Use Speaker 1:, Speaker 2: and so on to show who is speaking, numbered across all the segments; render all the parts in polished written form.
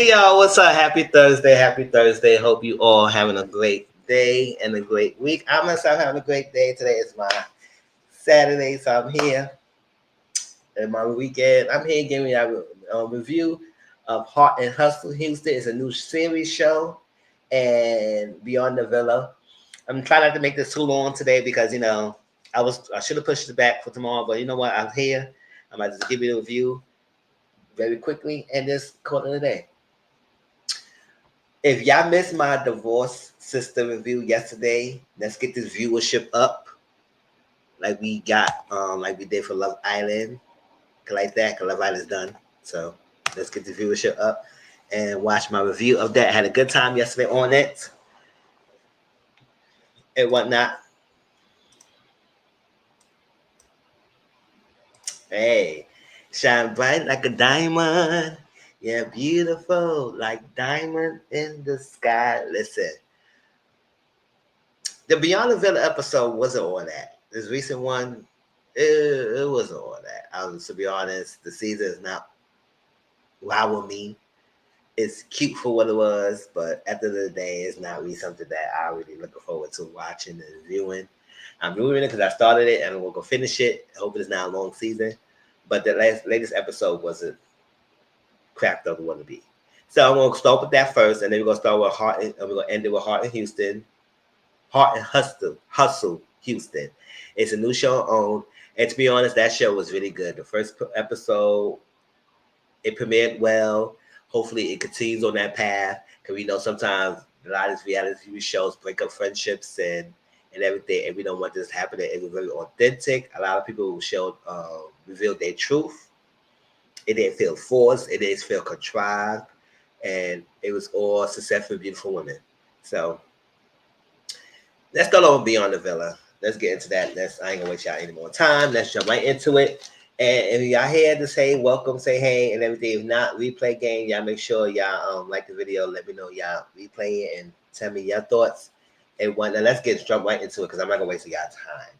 Speaker 1: Hey y'all, what's up? Happy Thursday, happy Thursday. Hope you all having a great day and a great week. I'm myself having a great day. Today is my Saturday, so I'm here in my weekend. I'm here giving you a review of Heart and Hustle Houston. It's a new series show and Beyond the Villa. I'm trying not to make this too long today because I should have pushed it back for tomorrow, but you know what? I'm here. I'm about to give you the review very quickly and just call it a day. If y'all missed my divorce sister review yesterday, let's get this viewership up like we did for Love Island. Like that, because Love Island's done. So let's get the viewership up and watch my review of that. I had a good time yesterday on it and whatnot. Hey, shine bright like a diamond. Yeah, beautiful like diamond in the sky. Listen, the Beyond the Villa episode wasn't all that. This recent one, it wasn't all that. To be honest, the season is not wow with me. It's cute for what it was, but at the end of the day, it's not really something that I really looking forward to watching and viewing. I'm viewing it because I started it and we'll go finish it. Hoping it's not a long season, but the latest episode wasn't crap that we want to be. So I'm gonna start with that first, and then we're gonna start with Heart, and we're gonna end it with Heart and Houston. Heart and Hustle Houston. It's a new show on, and to be honest, that show was really good. The first episode, it premiered well. Hopefully, it continues on that path because we know sometimes a lot of these reality TV shows break up friendships and everything, and we don't want this happening. It was very authentic. A lot of people who showed revealed their truth. It didn't feel forced. It didn't feel contrived, and it was all successful, beautiful women. So let's go over Beyond the Villa. Let's get into that. I ain't gonna waste y'all any more time. Let's jump right into it. And if y'all here to say welcome, say hey, and everything. If not, replay game. Y'all make sure y'all like the video. Let me know y'all replay it and tell me your thoughts. And now let's jump right into it because I'm not gonna waste y'all time.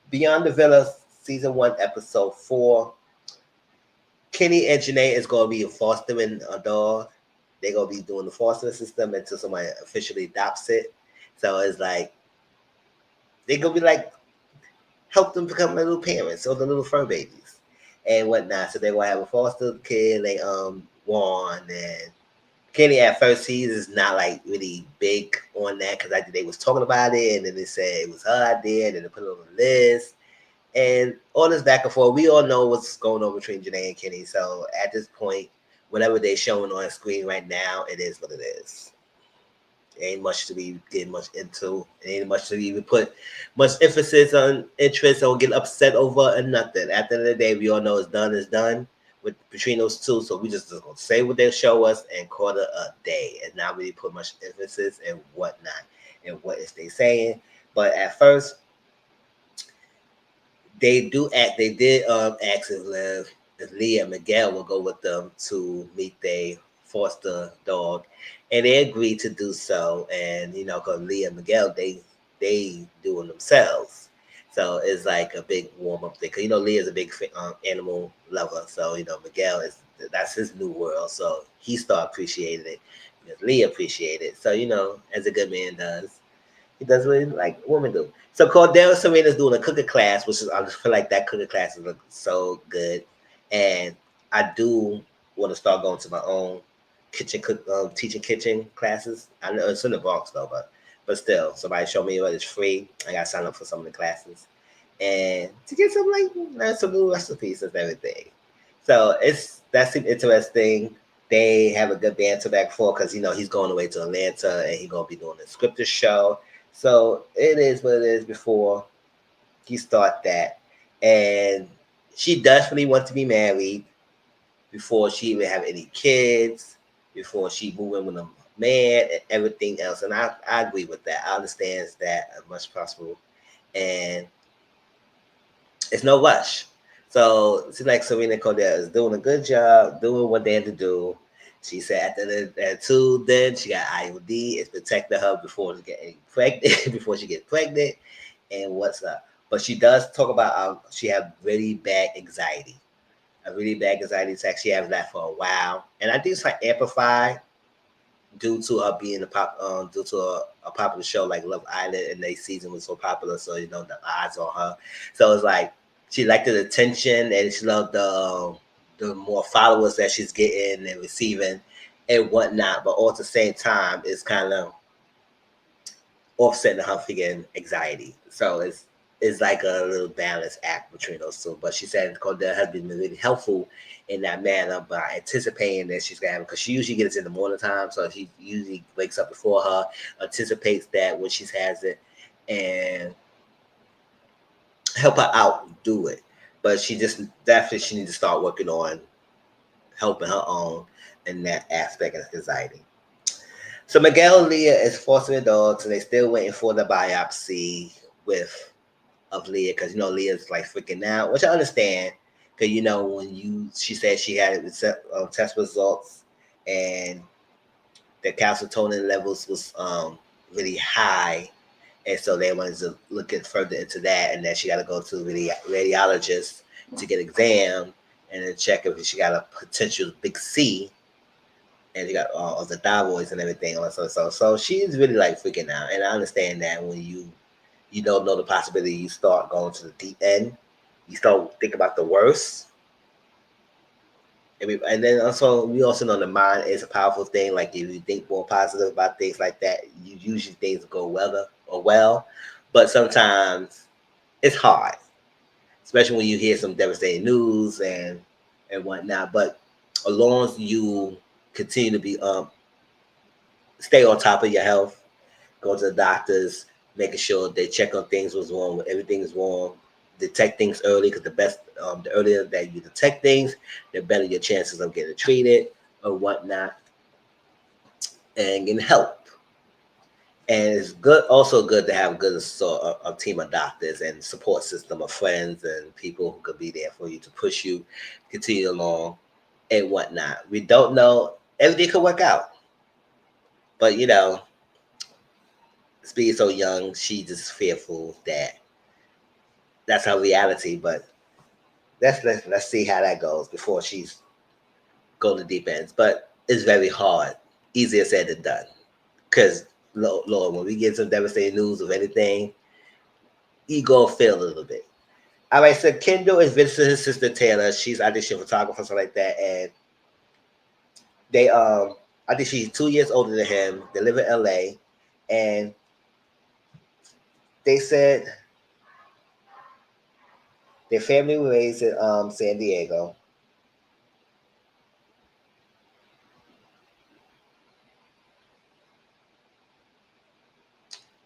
Speaker 1: Beyond the Villa, season 1, episode 4. Kenny and Janae is gonna be fostering a dog. They're gonna be doing the fostering system until somebody officially adopts it. So it's like they're gonna be like help them become little parents or the little fur babies and whatnot. So they're gonna have a foster kid, like Juan and Kenny. At first, he is not like really big on that because I think they was talking about it, and then they said it was her idea, and then they put it on the list, and all this back and forth. We all know what's going on between Janae and Kenny. So at this point, whatever they're showing on screen right now, it is what it is. Ain't much to be getting much into. Ain't much to even put much emphasis on interest or get upset over and nothing. At the end of the day, we all know it's done is done with between those two. So we just gonna say what they show us and call it a day and not really put much emphasis and whatnot and what is they saying. But at first, they did ask if Leah and Miguel will go with them to meet their foster dog, and they agreed to do so. And because Leah and Miguel, they doing themselves, so it's like a big warm up thing. Because Leah's a big animal lover, so Miguel that's his new world. So he started appreciating it because Leah appreciated it. So as a good man does. He does what like women do. So Cordell Serena's doing a cooking class, which is I just feel like that cooking class is so good, and I do want to start going to my own teaching kitchen classes. I know it's in the Bronx though, but still, somebody showed me what it's free. I got to sign up for some of the classes, and to get some learn some new recipes and everything. So that's interesting. They have a good banter back and forth because he's going away to Atlanta and he's gonna be doing a scripted show. So it is what it is before he start that. And she definitely wants to be married before she even have any kids, before she move in with a man and everything else. And I agree with that. I understand that as much as possible. And it's no rush. So it seems like Serena Cordell is doing a good job, doing what they had to do. She said at then she got IUD. It's protecting her before she get pregnant, before she gets pregnant, and what's up. But she does talk about she have really bad anxiety, a really bad anxiety attack. She has that for a while, and I think it's like amplified due to her being due to a popular show like Love Island, and their season was so popular, so the eyes on her. So it's like she liked the attention, and she loved the more followers that she's getting and receiving and whatnot. But all at the same time, it's kind of offsetting her feeling anxiety. So it's like a little balance act between those two. But she said Cordell has been really helpful in that manner by anticipating that she's gonna have, because she usually gets in the morning time, so she usually wakes up before her, anticipates that when she has it, and help her out do it. But she just definitely she needs to start working on helping her own in that aspect of anxiety. So Miguel and Leah is fostering dogs, and they still waiting for the biopsy with of Leah, because Leah's like freaking out, which I understand, because when she said she had test results and the calcitonin levels was really high, and so they wanted to look further into that, and then she got to go to the radiologist to get exam and then check if she got a potential big C, and you got all the thyroids and everything. So she's really like freaking out, and I understand that when you don't know the possibility, you start going to the deep end, you start thinking about the worst. And then also we also know the mind is a powerful thing. Like if you think more positive about things like that, you usually things go well. But sometimes it's hard, especially when you hear some devastating news and whatnot. But as long as you continue to be stay on top of your health, go to the doctors, making sure they check on things was wrong, when everything is wrong, detect things early, because the earlier that you detect things, the better your chances of getting treated or whatnot and getting help. And it's also good to have a good a team of doctors and support system of friends and people who could be there for you to push you, continue along and whatnot. We don't know everything could work out, but being so young, she's just fearful that that's her reality. But let's see how that goes before she's go to deep ends. But it's very hard, easier said than done. Because Lord, when we get some devastating news of anything, you go feel a little bit. All right, so Kendall is visiting his sister Taylor. She's I think she's a photographer, something like that, and they I think she's 2 years older than him. They live in LA, and they said their family was raised in San Diego.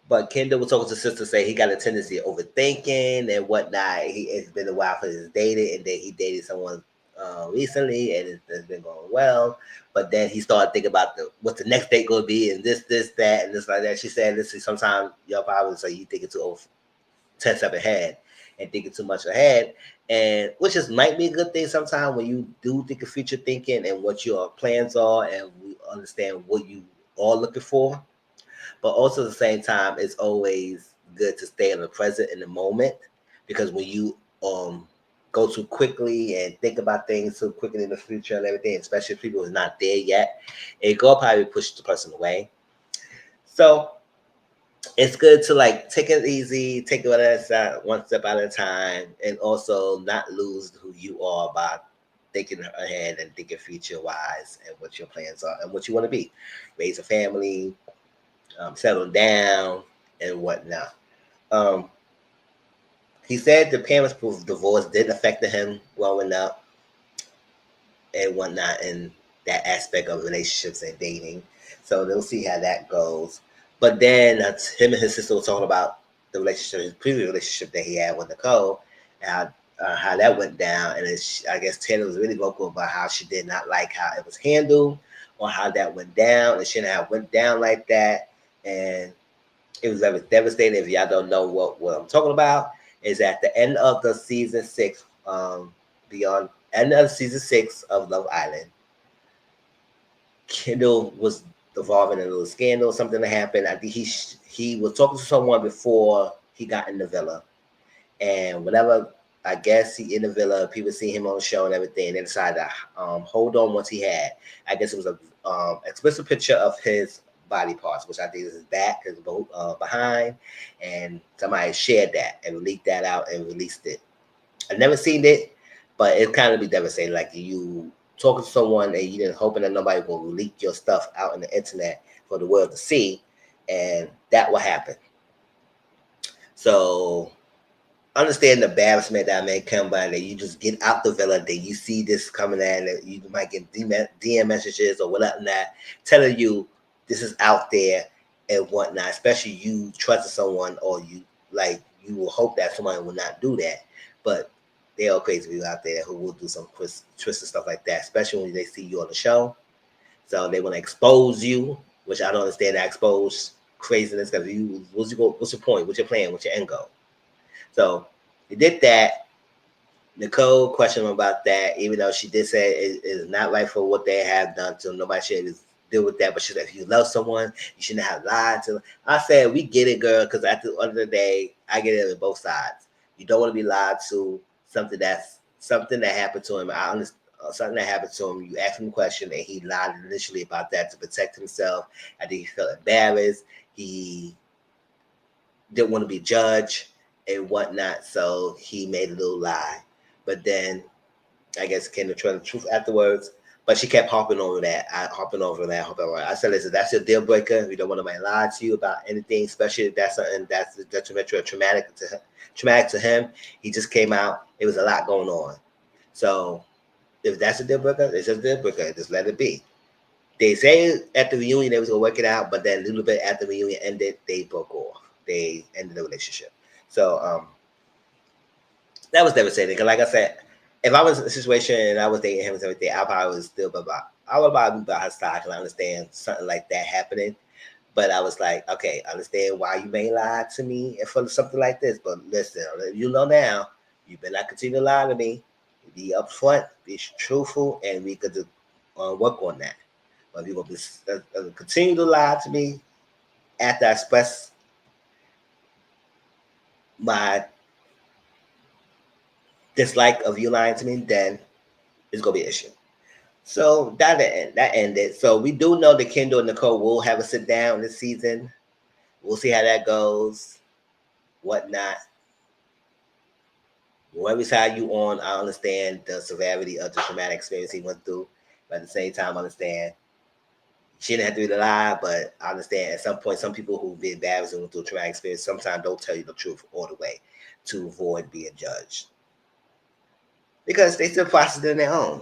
Speaker 1: But Kendall was talking to sister, say he got a tendency of overthinking and whatnot. It's been a while for his dating, and then he dated someone recently, and it's been going well. But then he started thinking about what's the next date going to be, and this, that, and this like that. She said, "Listen, sometimes your problems are you thinking too over 10 steps ahead and thinking too much ahead, and which is might be a good thing sometimes when you do think of future thinking and what your plans are, and we understand what you are looking for." But also at the same time, it's always good to stay in the present in the moment, because when you go too quickly and think about things too quickly in the future and everything, especially if people who's not there yet, it go probably push the person away. So it's good to like take it easy, take it one step at a time, and also not lose who you are by thinking ahead and thinking future wise and what your plans are and what you want to be. Raise a family, settle down, and whatnot. Um, he said the parents' divorce did affect him growing up and whatnot in that aspect of relationships and dating. So they'll see how that goes. But then him and his sister were talking about the relationship, his previous relationship that he had with Nicole, and how that went down. And I guess Taylor was really vocal about how she did not like how it was handled or how that went down. And she didn't have went down like that. And it was devastating. If y'all don't know what I'm talking about, is at the end of the season 6, beyond end of season 6 of Love Island, Kendall was involved in a little scandal, something that happened. I think he was talking to someone before he got in the villa, and whatever I guess he in the villa. People see him on the show and everything. And they decided to hold on once he had. I guess it was a explicit picture of his body parts, which I think is his back, his behind, and somebody shared that and leaked that out and released it. I've never seen it, but it kind of be devastating. Like you talking to someone and you didn't hoping that nobody will leak your stuff out on the internet for the world to see, and that will happen. So understand the embarrassment that may come by that you just get out the villa, that you see this coming in, that you might get DM messages or whatever that telling you this is out there and whatnot, especially you trusting someone or you like you will hope that somebody will not do that. But there are crazy people out there who will do some twisted stuff like that, especially when they see you on the show. So they want to expose you, which I don't understand that expose craziness because what's your point? What's your plan? What's your end goal? So they did that. Nicole questioned him about that, even though she did say it is not right for what they have done to him. Nobody should deal with that. But she said, if you love someone, you shouldn't have lied to them. I said, we get it, girl, because at the end of the day, I get it on both sides. You don't want to be lied to. Something that happened to him. I understand. Something that happened to him, you asked him a question and he lied initially about that to protect himself. I think he felt embarrassed. He didn't want to be judged and whatnot, so he made a little lie. But then I guess came to tell the truth afterwards. But she kept harping over that. I said, listen, that's your deal breaker. We don't want nobody to lie to you about anything, especially if that's something that's detrimental or traumatic to him. He just came out. It was a lot going on. So if that's a deal breaker, it's just a deal breaker. Just let it be. They say at the reunion they was gonna work it out, but then a little bit after the reunion ended, they broke off. They ended the relationship. So that was devastating. Cause like I said, if I was in a situation and I was dating him and everything, I probably would still be about. I would probably be by his side. Cause I understand something like that happening. But I was like, okay, I understand why you may lie to me for something like this. But listen, you know now, you better not continue to lie to me. Be upfront, be truthful, and we could work on that. But if you're gonna continue to lie to me after I express my dislike of you lying to me, then it's gonna be an issue. So that ended. So we do know that Kendall and Nicole will have a sit down this season. We'll see how that goes, whatnot. Whatever side you on, I understand the severity of the traumatic experience he went through. But at the same time, I understand she didn't have to be the lie, but I understand at some point, some people who've been embarrassed and went through a traumatic experience sometimes don't tell you the truth all the way to avoid being judged because they still process it in their own.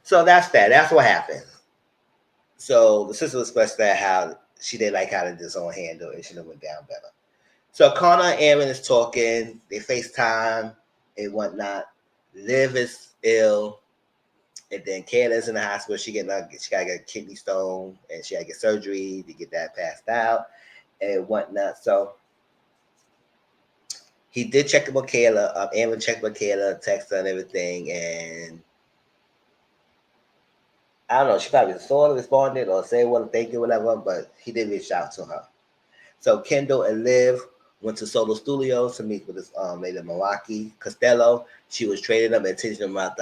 Speaker 1: So that's that. That's what happened. So the sister expressed that how she didn't like how the disown handle it. She should have went down better. So Connor and Aaron is talking. They FaceTime and whatnot. Liv is ill. And then Kayla's in the hospital. She gotta get a kidney stone and she gotta get surgery to get that passed out and whatnot. So he did check with Kayla. Aaron checked with Kayla, text her and everything, and I don't know. She probably sort of responded or say what thank you, whatever. But he did reach out to her. So Kendall and Liv went to Solo Studios to meet with this lady Milwaukee Costello. She was training them and teaching them about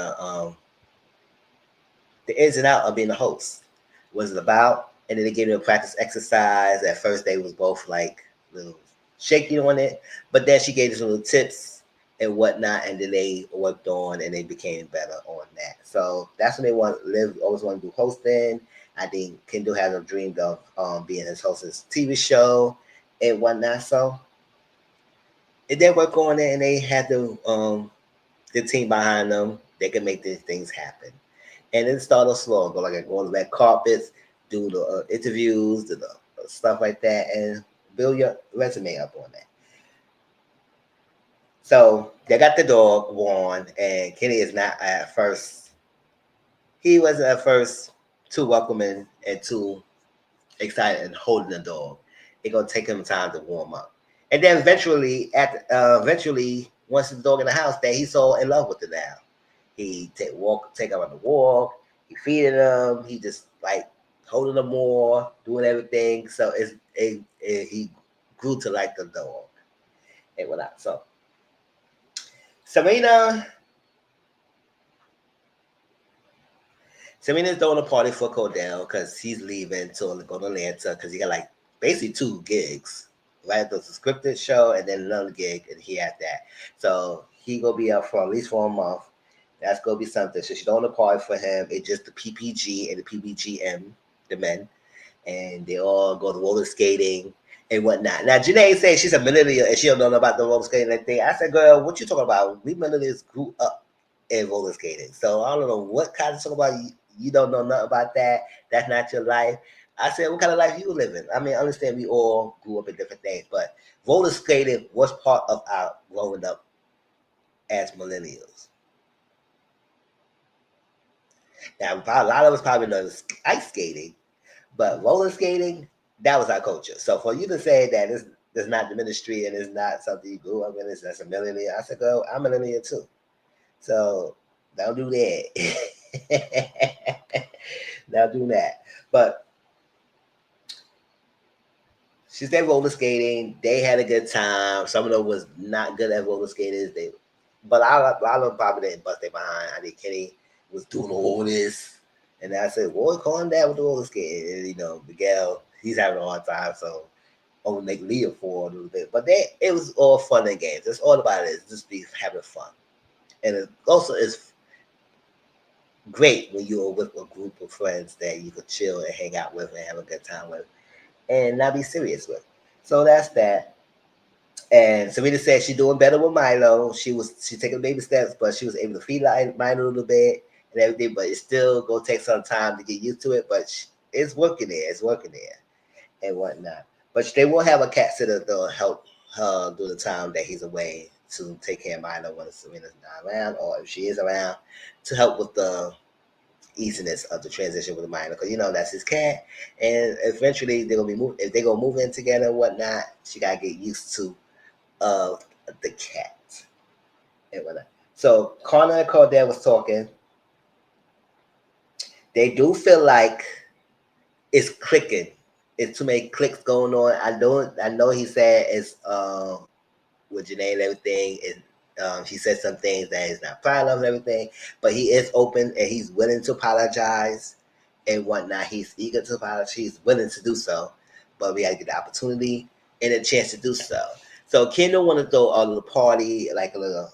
Speaker 1: the ins and out of being a host. What it about? And then they gave them a practice exercise. At first, they was both like a little shaky on it, but then she gave them some little tips and whatnot, and then they worked on and they became better on that. So that's when they want Liv always want to do hosting. I think Kendall has a dream of being his host of his TV show and whatnot. So if they work on it and they had the team behind them, they can make these things happen. And then start off slow, go on the red carpets, do the interviews, do the stuff like that, and build your resume up on that. So they got the dog Juan, and Kenny is not at first. He wasn't at first too welcoming and too excited and holding the dog. It's gonna take him time to warm up, and then eventually, once the dog in the house, that he's so in love with it now. He take him on the walk. He feeding him. He just like holding him more, doing everything. So he grew to like the dog and whatnot. So Serena. Serena's throwing a party for Cordell because he's leaving to go to Atlanta because he got like basically two gigs. Right, there's a scripted show and then another gig, and he had that. So he gonna be up for at least for a month. That's gonna be something. So she's throwing a party for him. It's just the PPG and the PPGM, the men, and they all go to roller skating and whatnot. Now Janae says she's a millennial and she don't know about the roller skating thing. I said, girl, what you talking about? We millennials grew up in roller skating, so I don't know what kind of talk about you don't know nothing about that. That's not your life. I said, what kind of life you living? I mean, I understand we all grew up in different things, but roller skating was part of our growing up as millennials. Now, a lot of us probably know ice skating, but roller skating, that was our culture. So for you to say that it's not the ministry and it's not something you grew up in, that's a millennial. I said, girl, I'm a millennial too. So don't do that. Don't do that. But she said roller skating. They had a good time. Some of them was not good at roller skaters. But a lot of them probably didn't bust their behind. I think Kenny was doing all this. And I said, boy, calm down with the roller skating. And, Miguel, he's having a hard time. So only make Leah for a little bit. But it was all fun and games. That's all about it. Is just be having fun. And it also is great when you're with a group of friends that you could chill and hang out with and have a good time with and not be serious with. So that's that. And Serena said she's doing better with Milo. She taking baby steps, but she was able to feed Milo a little bit and everything. But it's still gonna take some time to get used to it. But it's working there. It's working there and whatnot. But they will have a cat sitter that'll help her during the time that he's away to take care of Milo when Serena's not around, or if she is around, to help with the easiness of the transition with Milo, because that's his cat, and eventually they're gonna be moved. If they're gonna move in together and whatnot, she gotta get used to the cat and whatnot. So Connor and Cordell was talking. They do feel like it's clicking. It's too many clicks going on. I know he said it's with Janae and everything, and he said some things that he's not proud of and everything, but he is open and he's willing to apologize and whatnot. He's eager to apologize. He's willing to do so, but we got to get the opportunity and a chance to do so. So Kendall want to throw a little party, like a little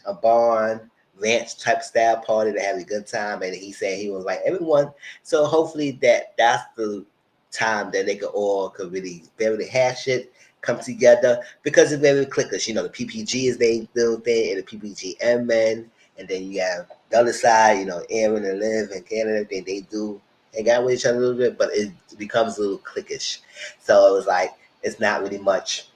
Speaker 1: a barn ranch type style party to have a good time, and he said he was like everyone. So hopefully that's the time that they could really barely hash it, come together, because it's very clickers. The PPG is their little thing, and the PPGM men, and then you have the other side, Aaron and Liv and Ken and everything. They do hang out with each other a little bit, but it becomes a little cliquish. So it was like it's not really much.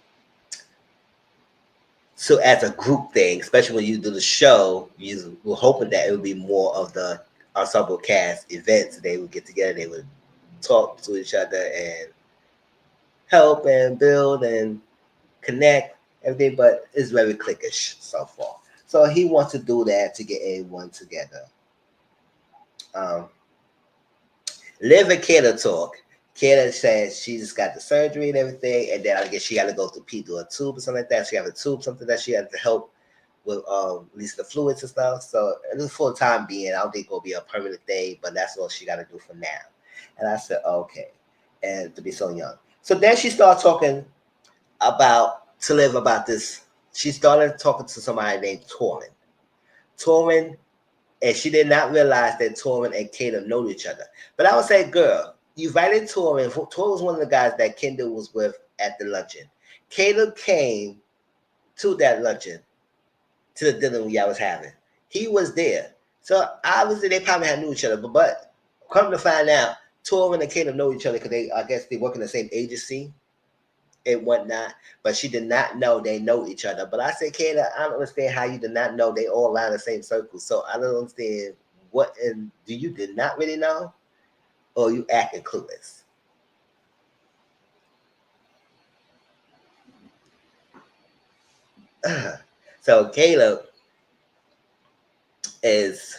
Speaker 1: So as a group thing, especially when you do the show, you were hoping that it would be more of the ensemble cast events. They would get together, they would talk to each other and help and build and connect everything, but it's very cliquish so far. So he wants to do that to get everyone together. Um, Liv and Kayla talk. Kayla says she just got the surgery and everything, and then I guess she got to go through P do a tube or something like that. She have a tube, something that she had to help with at least the fluids and stuff. So it's for the time being. I don't think it'll be a permanent thing, but that's what she got to do for now. And I said, okay. And to be so young. So then she started talking to Liv about this. She started talking to somebody named Torrin. Torrin, and she did not realize that Torrin and Kayla know each other. But I would say, girl, you invited Torrin. Torrin was one of the guys that Kendall was with at the luncheon. Kayla came to that luncheon, to the dinner y'all was having. He was there. So obviously they probably had knew each other. But come to find out, Torrin and Kayla know each other because I guess they work in the same agency and whatnot, but she did not know they know each other. But I said, Kayla, I don't understand how you did not know they all lie in the same circle. So I don't understand do you did not really know, or you acting clueless? So Caleb is,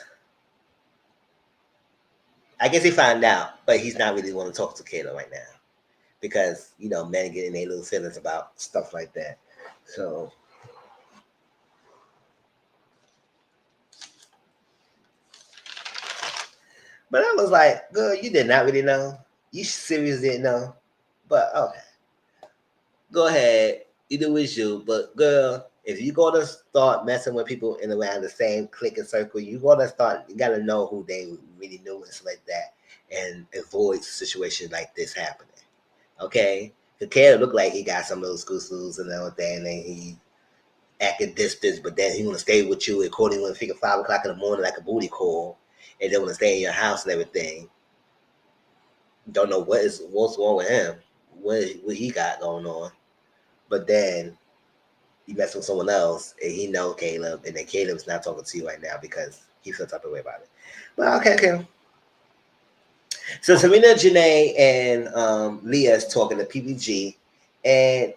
Speaker 1: I guess he found out, but he's not really want to talk to Caleb right now because men get in their little feelings about stuff like that. So But I was like, girl, you did not really know. You serious didn't know. But okay, go ahead. You do as you. But girl, if you gonna start messing with people in around the same clique and circle, you gotta start. You gotta know who they really knew and stuff like that, and avoid situations like this happening. Okay, the kid looked like he got some of those school and everything, and he acting distance, but then he want to stay with you according when figure 5 o'clock in the morning like a booty call, and then want to stay in your house and everything. Don't know what's wrong with him, what he got going on. But then you mess with someone else, and he know Caleb, and then Caleb's not talking to you right now because he feels type of way about it. Well, okay. So Serena, Janae, and Leah is talking to PPG, and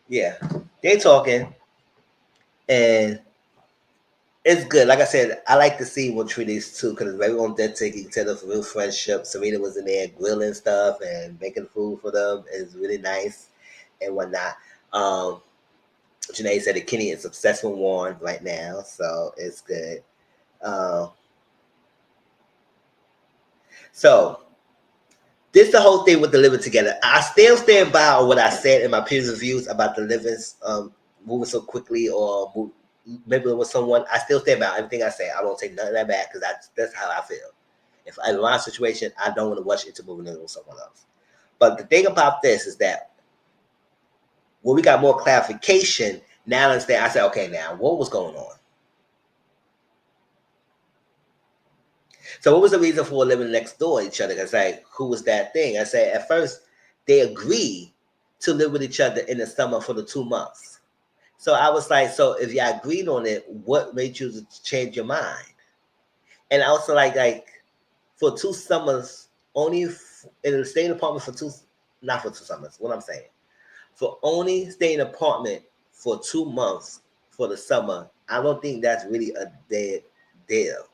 Speaker 1: yeah, they talking, and it's good. Like I said, I like to see what treat these two because very authentic. You can tell the real friendship. Serena was in there grilling stuff and making food for them. It's really nice and whatnot. Um, Janae said that Kenny is obsessed with Warren right now, so it's good. Um, so this the whole thing with the living together. I still stand by on what I said in my previous reviews about the livings moving so quickly or maybe with someone. I still stand by everything I say. I don't take none of that back because that's how I feel. If I'm in my situation, I don't want to rush into moving in with someone else. But the thing about this is that when we got more clarification, now I understand. I said, okay, now what was going on? So what was the reason for living next door to each other? Because like, who was that thing? I said at first they agreed to live with each other in the summer for the 2 months. So I was like, so if you agreed on it, what made you change your mind? And also like for 2 summers, only in the staying apartment for not for 2 summers. What I'm saying, for only staying apartment for 2 months for the summer, I don't think that's really a dead deal,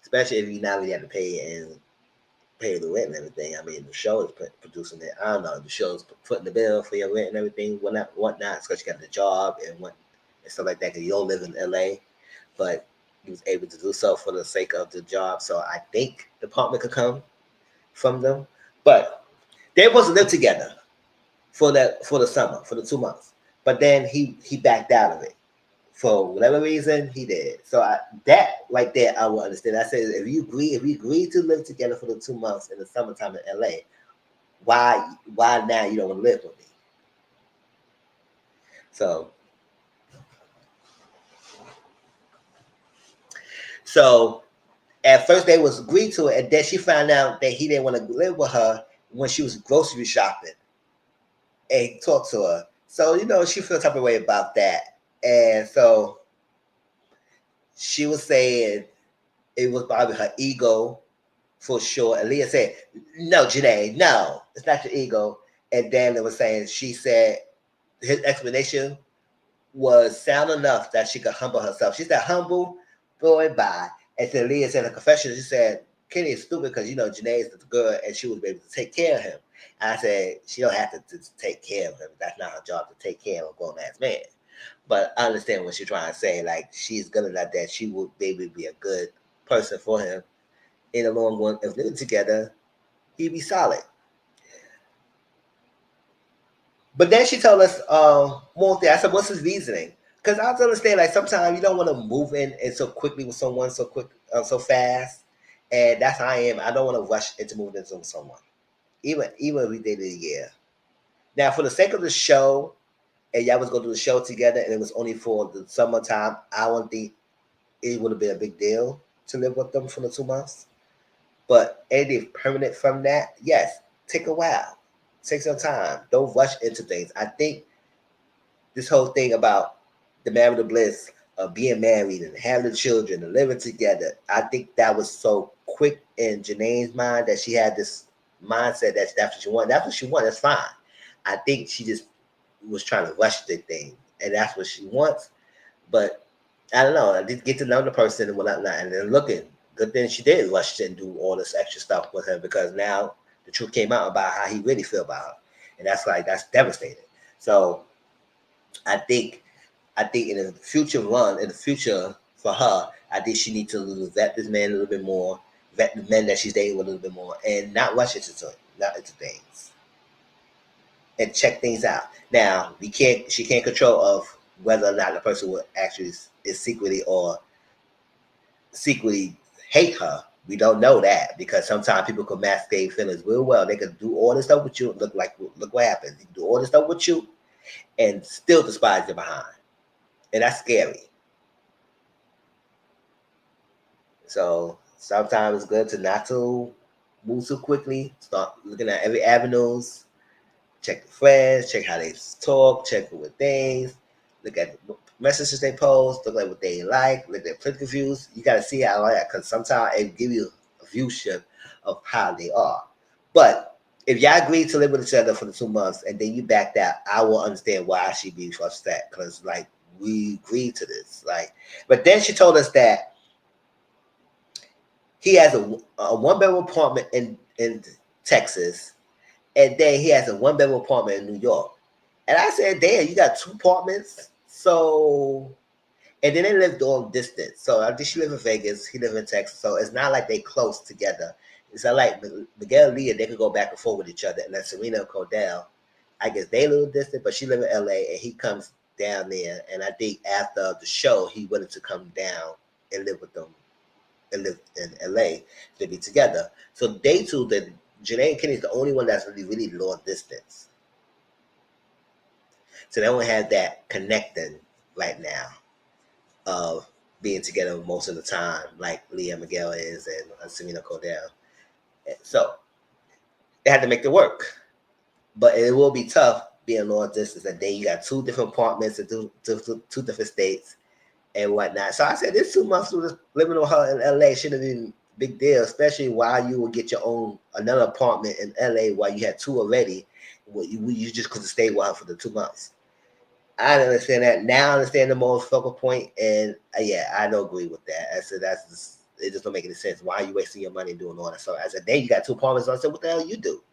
Speaker 1: especially if you now really have to pay the rent and everything. I mean, the show is producing it. I don't know. The show is footing the bill for your rent and everything, whatnot. Because you got the job and stuff like that. Because you don't live in LA, but he was able to do so for the sake of the job. So I think the apartment could come from them, but they were supposed to live together for the summer for the 2 months. But then he backed out of it for whatever reason he did. So that right there, I will understand. I said, if we agree to live together for the 2 months in the summertime in LA, why now you don't want to live with me? So so at first they was agreed to it, and then she found out that he didn't want to live with her when she was grocery shopping and talked to her. So she felt type of way about that, and so she was saying it was probably her ego for sure. And Leah said, "No, Janae, no, it's not your ego." And Daniel was saying, she said his explanation was sound enough that she could humble herself. She said, "Humble, boy, bye." And then Leah said in her confession, she said, "Kenny is stupid because Janae is the girl and she was able to take care of him." And I said, she don't have to take care of him. That's not her job to take care of a grown ass man. But I understand what she's trying to say. Like, she's good enough that she would maybe be a good person for him in the long run. If living together, he'd be solid. But then she told us more thing. I said, "What's his reasoning?" Because I understand, like, sometimes you don't want to move in and so quickly with someone so quick, so fast, and that's how I am. I don't want to rush into moving into someone, even if we dated a year. Now, for the sake of the show, and y'all was going to do the show together, and it was only for the summertime, I don't think it would have been a big deal to live with them for the 2 months. But anything permanent from that, yes, take a while. Take some time. Don't rush into things. I think this whole thing about the marital bliss of being married and having children and living together, I think that was so quick in Janae's mind that she had this mindset that's what she wanted. That's what she wanted. That's fine. I think she just was trying to rush the thing, and that's what she wants. But I don't know. I did get to know the person and whatnot, and then looking. Good thing she did rush and do all this extra stuff with her because now the truth came out about how he really feel about her. and that's devastating. So I think in the future for her, I think she needs to vet this man a little bit more, vet the men that she's dating with a little bit more, and not rush not into things, and check things out. Now she can't control of whether or not the person will actually is secretly hate her. We don't know that because sometimes people can mask their feelings real well. They can do all this stuff with you. Look what happens. They can do all this stuff with you and still despise you behind, and that's scary. So sometimes it's good to not to move too quickly. Start looking at every avenues. Check the friends. Check how they talk. Check what things. Look at the messages they post. Look at what they like. Look at their political views. You got to see how that because sometimes it give you a viewship of how they are. But if y'all agree to live with each other for the 2 months and then you backed out, I will understand why she be upset because like we agreed to this. Like, but then she told us that he has a one bedroom apartment in Texas, and then he has a one bedroom apartment in New York. And I said, damn, you got two apartments? So, and then they lived on distance. So I think she lived in Vegas, he lived in Texas. So it's not like they close together. It's not like Miguel and Leah, they could go back and forth with each other. And then Serena and Cordell, I guess they live distant, but she live in LA and he comes down there. And I think after the show, he wanted to come down and live with them and live in LA to be together. So they two, that Janae and Kenny is the only one that's really long distance. So they don't have that connecting right now of being together most of the time, like Leah Miguel is and Serena Cordell. So they had to make it work. But it will be tough being long distance. And then you got two different apartments in two different states and whatnot. So I said this 2 months living with her in LA should have been a big deal, especially while you would get your own another apartment in LA while you had two already. You just could have stayed with her for the 2 months. I understand that. Now I understand the most focal point, and yeah, I don't agree with that. I said that's just, it just don't make any sense. Why are you wasting your money doing all that? So I said, then you got two apartments. I said, what the hell you do?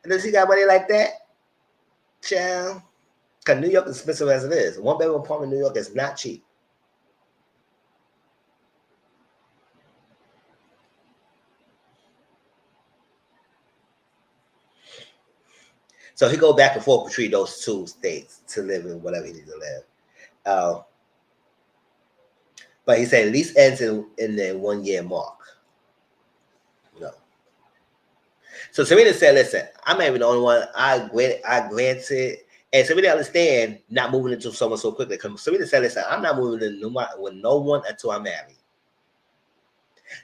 Speaker 1: And does he got money like that? Child. Because New York is expensive as it is. One bedroom apartment in New York is not cheap. So he go back and forth between those two states to live in whatever he needs to live. But he said lease ends in the 1 year mark. No. So Serena said, listen, I may be the only one. I granted, and Serena understand not moving into someone so quickly. Because Serena said, listen, I'm not moving in with no one until I'm married.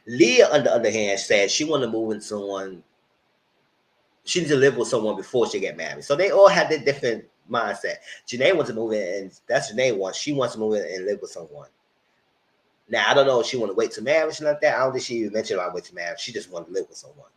Speaker 1: Leah, on the other hand, said she wanted to move in someone. She needs to live with someone before she get married. So they all have their different mindset. Janae wants to move in, and that's Janae wants. She wants to move in and live with someone. Now I don't know if she want to wait to marriage like that. I don't think she even mentioned about wait to marriage. She just want to live with someone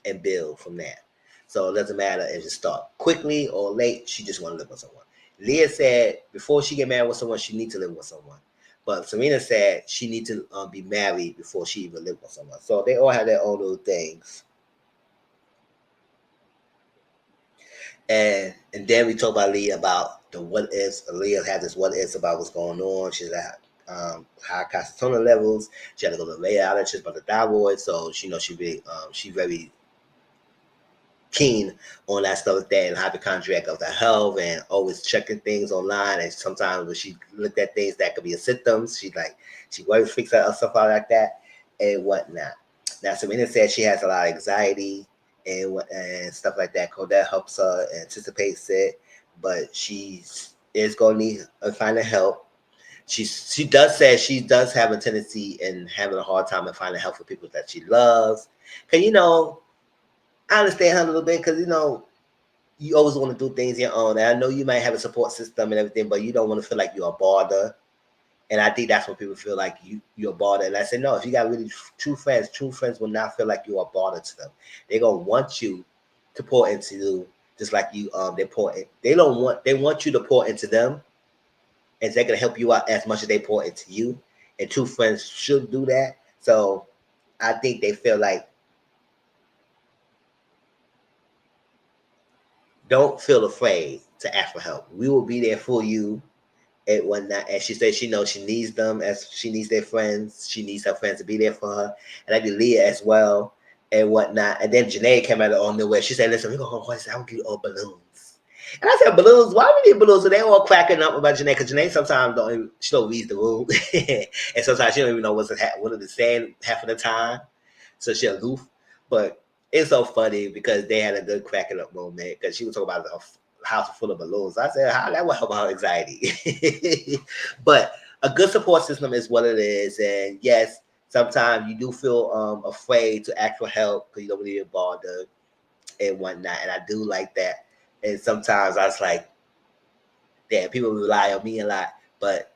Speaker 1: and build from there. So it doesn't matter if it start quickly or late. She just want to live with someone. Leah said before she get married with someone, she needs to live with someone. But Serena said she needs to be married before she even live with someone. So they all have their own little things. And then we talk about Leah about the what ifs. Leah had this what ifs about what's going on. She's at high testosterone levels. She had to go to radiologist about the thyroid. So she very keen on that stuff like that and hypochondriac of the health and always checking things online. And sometimes when she looked at things that could be a symptoms, she worries fix out stuff like that and whatnot. Now Serena said she has a lot of anxiety and stuff like that. Cordell helps her anticipates it, but she is gonna need finding help. She does say she does have a tendency in having a hard time in finding help for people that she loves. Cause I understand her a little bit because you always want to do things your own. And I know you might have a support system and everything, but you don't want to feel like you're a bother. And I think that's when people feel like you're a bother. And I said, no, if you got really true friends will not feel like you're a bother to them. They're gonna want you to pour into you, just like you they want you to pour into them, and they're gonna help you out as much as they pour into you. And true friends should do that. So I think they feel like don't feel afraid to ask for help. We will be there for you and whatnot. And she said she knows she needs them as she needs their friends. She needs her friends to be there for her. And I did Leah as well and whatnot. And then Janae came out on the way. She said, listen, we're going to go horses. I'll give you all balloons. And I said, balloons? Why we need balloons? So they all cracking up about Janae because Janae sometimes she don't read the room. And sometimes she don't even know what it's saying half of the time. So she aloof. But it's so funny because they had a good cracking up moment because she was talking about the house full of balloons. I said, how that will help her anxiety. But a good support system is what it is. And yes, sometimes you do feel afraid to ask for help because you don't really get bothered and whatnot. And I do like that. And sometimes I was like, damn, people rely on me a lot, but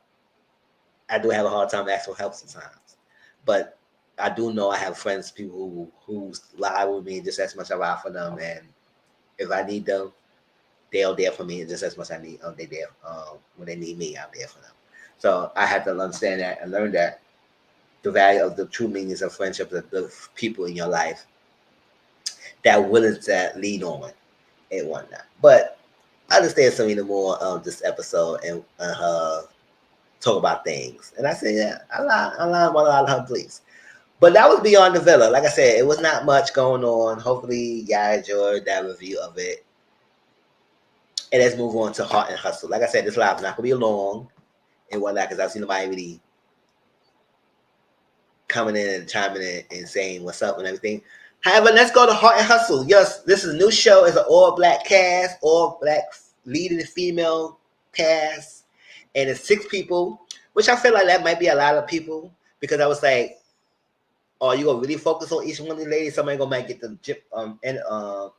Speaker 1: I do have a hard time asking for help sometimes. But I do know I have friends, people who lie with me just as much as I ride for them. And if I need them, they're there for me just as much as I need. They there when they need me. I'm there for them. So I had to understand that and learn that the value of the true meanings of friendship, the people in your life that willing to lean on and whatnot. But I understand Serena more of this episode and talk about things. And I said, yeah, I lied about a lot of her beliefs. But that was Beyond the Villa. Like I said, it was not much going on. Hopefully, y'all enjoyed that review of it. And let's move on to Heart and Hustle. Like I said, this live is not going to be long and whatnot because I've seen nobody really coming in and chiming in and saying what's up and everything. However, let's go to Heart and Hustle. Yes, this is a new show. It's an all-black cast, all-black leading female cast. And it's 6 people, which I feel like that might be a lot of people because I was like, oh, you gonna really focus on each one of the ladies? Somebody gonna might get the cheap end of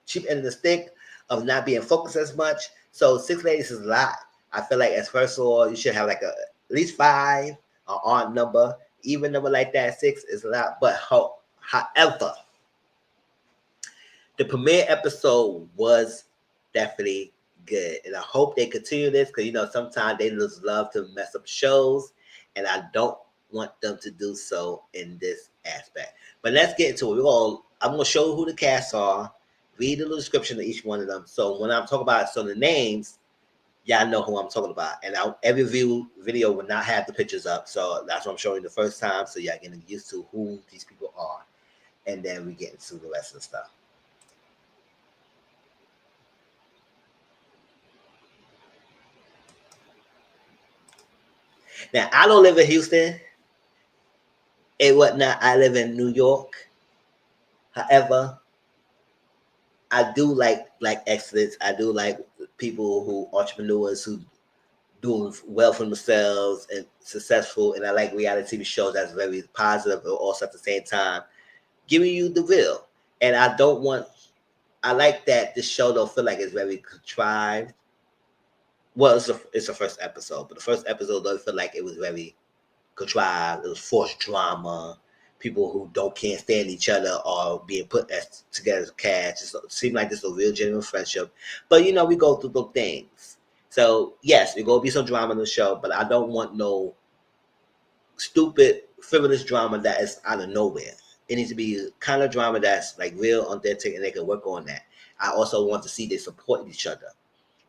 Speaker 1: the stick of not being focused as much. So 6 ladies is a lot. I feel like as first of all, you should have like at least 5, an odd number, even number like that. 6 is a lot. But however, the premiere episode was definitely good, and I hope they continue this because sometimes they just love to mess up shows, and I don't want them to do so in this aspect. But let's get into it. I'm gonna show you who the cast are. Read the little description of each one of them. So when I'm talking about some of the names, y'all know who I'm talking about. And every video will not have the pictures up, so that's what I'm showing you the first time. So y'all getting used to who these people are, and then we get into the rest of the stuff. Now, I don't live in Houston and whatnot. I live in New York. However, I do like excellence. I do like people entrepreneurs who doing well for themselves and successful. And I like reality TV shows that's very positive, but also at the same time giving you the real. And I like that this show don't feel like it's very contrived. Well, it's the first episode, but the first episode don't feel like it was very contrived. It was forced drama. People who can't stand each other are being put together as a cast. It seemed like this is a real genuine friendship. But we go through those things. So yes, there's gonna be some drama in the show, but I don't want no stupid, frivolous drama that is out of nowhere. It needs to be kind of drama that's like real, authentic, and they can work on that. I also want to see they support each other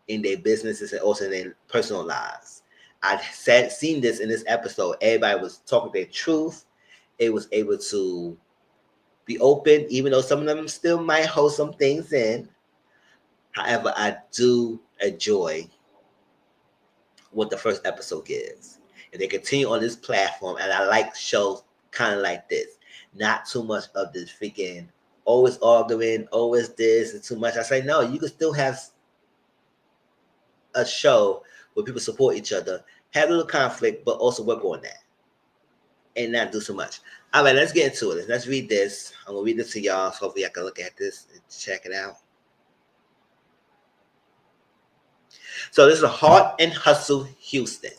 Speaker 1: in their businesses and also in their personal lives. I've seen this in this episode. Everybody was talking their truth. It was able to be open, even though some of them still might hold some things in. However, I do enjoy what the first episode gives. And they continue on this platform, and I like shows kind of like this. Not too much of this freaking always arguing, always this, and too much. I say, no, you can still have a show where people support each other, have a little conflict, but also work on that and not do so much. All right, let's get into it. Let's read this. I'm going to read this to y'all. So hopefully I can look at this and check it out. So this is Heart and Hustle Houston.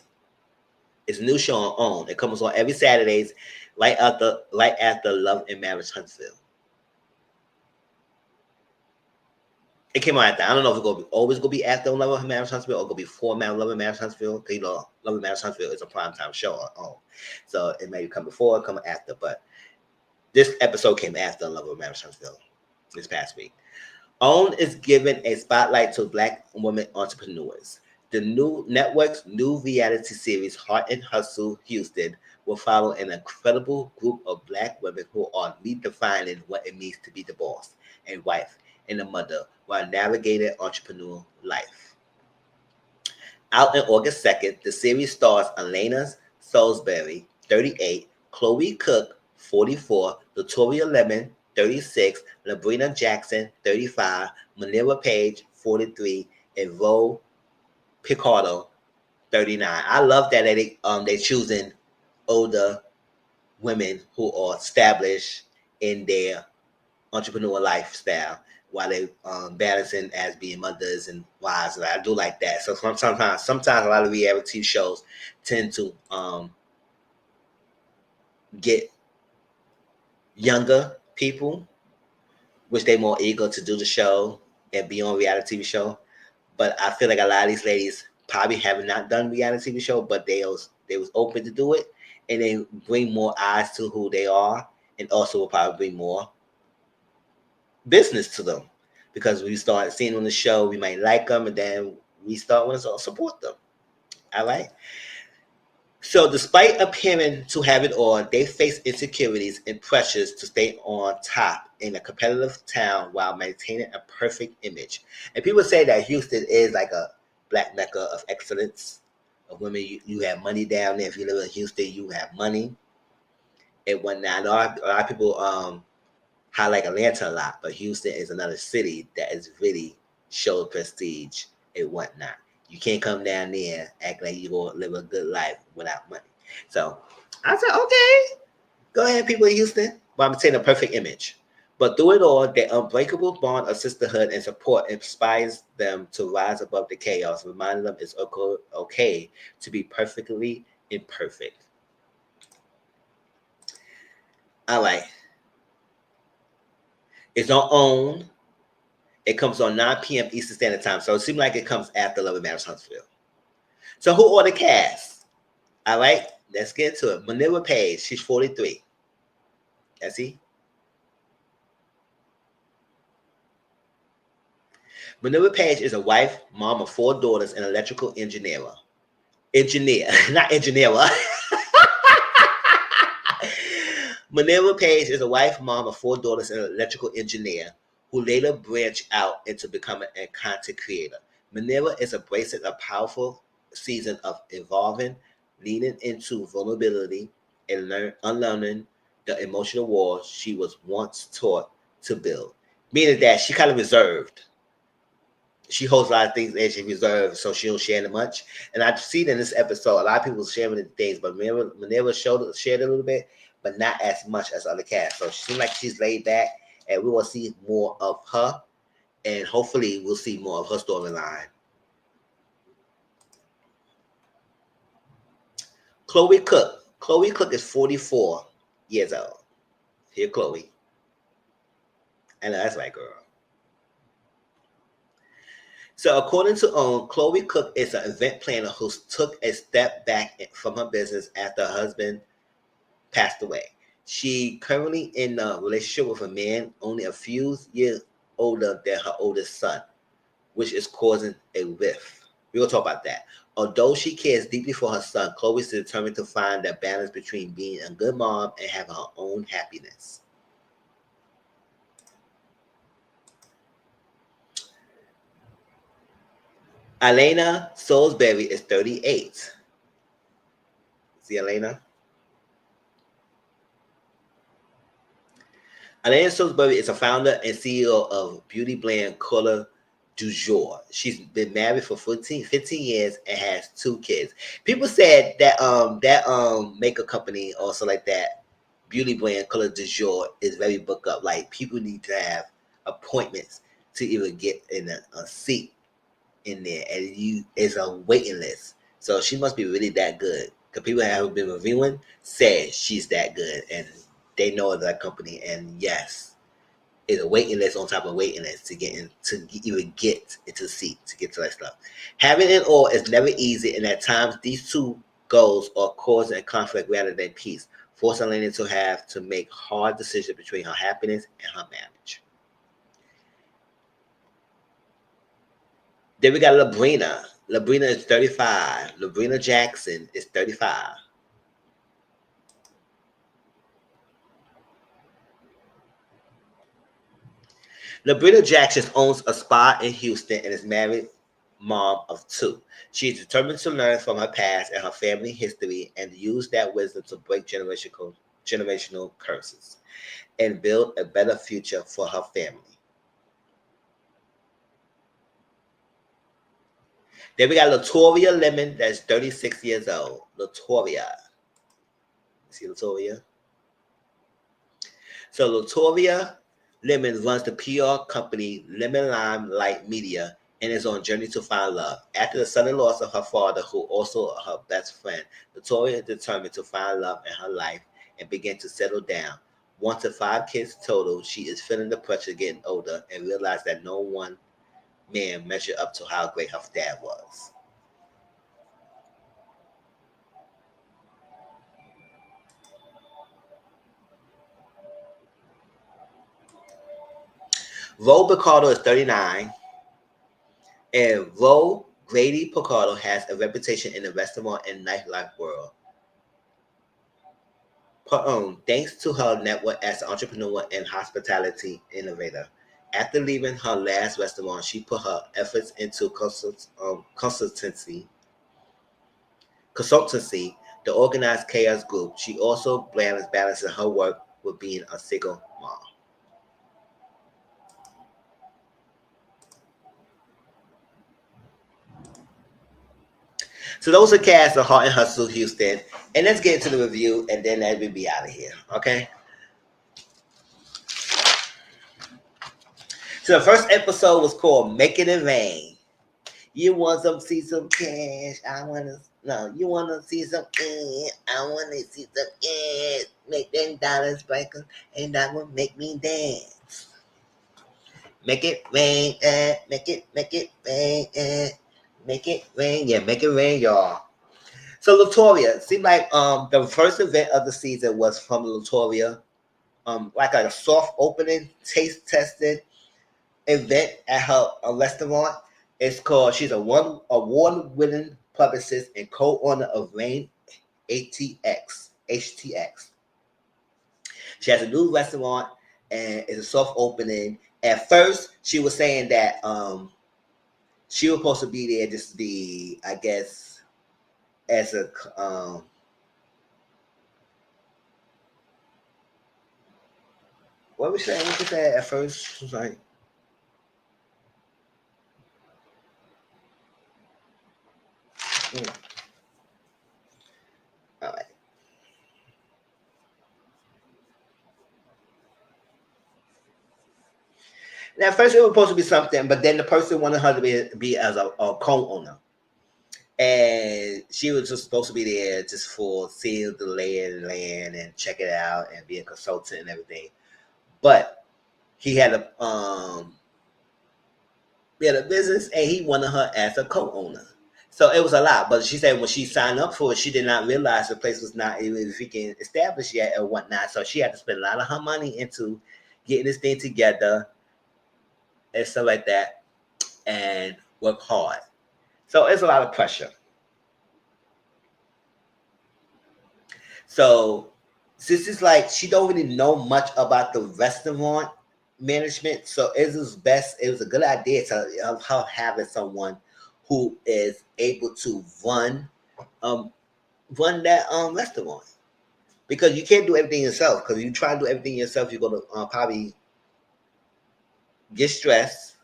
Speaker 1: It's a new show on OWN. It comes on every Saturdays, right after Love and Marriage Huntsville. It came out after. I don't know if it's always gonna be after Love and Marriage Huntsville or gonna be before Love and Marriage Huntsville. Because Love and Marriage Huntsville is a primetime show on OWN. So it may come before, come after. But this episode came after Love and Marriage Huntsville this past week. OWN is giving a spotlight to Black women entrepreneurs. The new network's new reality series, Heart and Hustle Houston, will follow an incredible group of Black women who are redefining what it means to be the boss, a wife, and a mother while navigating entrepreneurial life. Out on August 2nd, the series stars Elena Salisbury, 38, Chloe Cook, 44, Latoya Lemon, 36, Labrina Jackson, 35, Manila Page, 43, and Vo Picardo, 39. I love that they choosing older women who are established in their entrepreneurial lifestyle while they balancing as being mothers and wives. And I do like that. So sometimes a lot of reality shows tend to get younger people, which they more eager to do the show and be on reality TV show. But I feel like a lot of these ladies probably have not done reality TV show, but they was open to do it, and they bring more eyes to who they are, and also will probably bring more business to them, because we start seeing on the show, we might like them, and then we start wanting to support them. All right. So, despite appearing to have it all, they face insecurities and pressures to stay on top in a competitive town while maintaining a perfect image. And people say that Houston is like a black mecca of excellence. Of women, you have money down there. If you live in Houston, you have money and whatnot. A lot of people highlight Atlanta a lot, but Houston is another city that is really show prestige and whatnot. You can't come down there act like you're gonna live a good life without money. So I said, okay, go ahead, people in Houston. But I'm saying a perfect image. But through it all, their unbreakable bond of sisterhood and support inspires them to rise above the chaos, reminding them it's okay to be perfectly imperfect. All right. It's on OWN. It comes on 9 p.m. Eastern Standard Time. So it seems like it comes after Love and Marriage Huntsville. So who are the cast? All right, let's get into it. Manila Page, she's 43. That's he. Manila Page is a wife, mom of 4 daughters, and electrical engineer. Not engineer. Manila Page is a wife, mom of 4 daughters, and an electrical engineer who later branched out into becoming a content creator. Manila is embracing a powerful season of evolving, leaning into vulnerability, and unlearning the emotional walls she was once taught to build. Meaning that she kind of reserved. She holds a lot of things and she reserves, so she don't share it much. And I've seen in this episode, a lot of people sharing the things, but Manila shared a little bit, but not as much as other cast. So she seems like she's laid back, and we will see more of her, and hopefully we'll see more of her storyline. Chloe Cook. Chloe Cook is 44 years old. Here, Chloe. I know that's right, girl. So, according to OWN, Chloe Cook is an event planner who took a step back from her business after her husband passed away. She currently in a relationship with a man only a few years older than her oldest son, which is causing a rift. We're gonna talk about that. Although she cares deeply for her son, Chloe is determined to find that balance between being a good mom and having her own happiness. Elena Salisbury is 38. See Elena? Elena Salisbury is a founder and CEO of beauty brand Color du Jour. She's been married for 15 years and has 2 kids. People said that makeup company also like that beauty brand Color du Jour is very booked up. Like people need to have appointments to even get in a seat in there, and it's a waiting list. So she must be really that good. Because people have been reviewing said she's that good, and they know that company. And yes, it's a waiting list on top of waiting list to get in to even get into the seat to get to that stuff. Having it all is never easy, and at times these two goals are causing conflict rather than peace, forcing Elena to have to make hard decisions between her happiness and her marriage. Then we got Labrina. Labrina is 35. Labrina Jackson is 35. Labrina Jackson owns a spa in Houston and is married mom of two. She is determined to learn from her past and her family history and use that wisdom to break generational curses and build a better future for her family. Then we got Latoria Lemon, that's 36 years old. Latoria. See Latoria? So Latoria Lemon runs the PR company Lemon Lime Light Media and is on a journey to find love. After the sudden loss of her father, who also her best friend, Latoria is determined to find love in her life and begin to settle down. One to five kids total, she is feeling the pressure getting older and realized that no one man measured up to how great her dad was. Ro Picardo is 39, and Ro Grady Picardo has a reputation in the restaurant and nightlife world. Thanks to her network as an entrepreneur and hospitality innovator. After leaving her last restaurant, she put her efforts into consultancy, the organized chaos group. She also balances her work with being a single mom. So those are cast of Heart and Hustle Houston. And let's get into the review and then we'll be out of here. Okay. So the first episode was called Make It Rain. You want some see some cash. I wanna no, you wanna see some cash. I wanna see some cash. Make them dollars breakers and that will make me dance. Make it rain, make it rain, make it rain, yeah, make it rain, y'all. So Latoria, seemed like the first event of the season was from Latoria, like a soft opening, taste testing event at her restaurant. It's called. She's a one award winning publicist and co-owner of Rain ATX HTX. She has a new restaurant and it's a soft opening. At first, she was saying that she was supposed to be there just to be, I guess, as a what was she saying? What was that at first? She was like, mm, all right. Now, at first it was supposed to be something, but then the person wanted her to be as a co-owner. And she was just supposed to be there just for seeing the lay of the land and check it out and be a consultant and everything. But he had a business and he wanted her as a co-owner. So it was a lot. But she said when she signed up for it, she did not realize the place was not even freaking established yet and whatnot. So she had to spend a lot of her money into getting this thing together and stuff like that and work hard. So it's a lot of pressure. So since it's like she don't really know much about the restaurant management, so it was a good idea of her having someone who is able to um run that restaurant because you can't do everything yourself because you try to do everything yourself you're gonna probably get stressed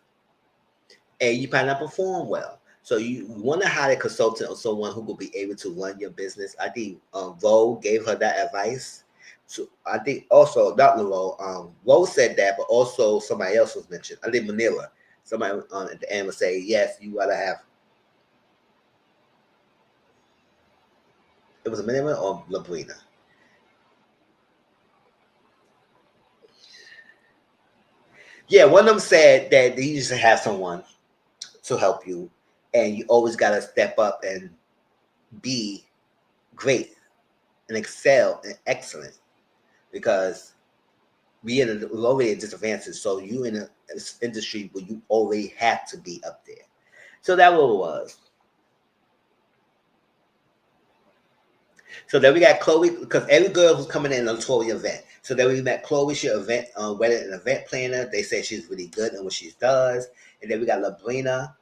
Speaker 1: and you might not perform well. So you want to hire a consultant or someone who will be able to run your business. I think Vogue gave her that advice. So I think also not Vogue, Vogue said that, but also somebody else was mentioned. I think Manila. Somebody at the end would say, yes, you gotta have. It was a Manila or Labrina. Yeah, one of them said that you just have someone to help you, and you always gotta step up and be great and excel and excellent because we're already at disadvantage. So you in an industry where you already have to be up there. So that what it was. So then we got Chloe, because every girl was coming in on Tori event. So then we met Chloe, she event wedding and event planner. They say she's really good in what she does. And then we got Labrina.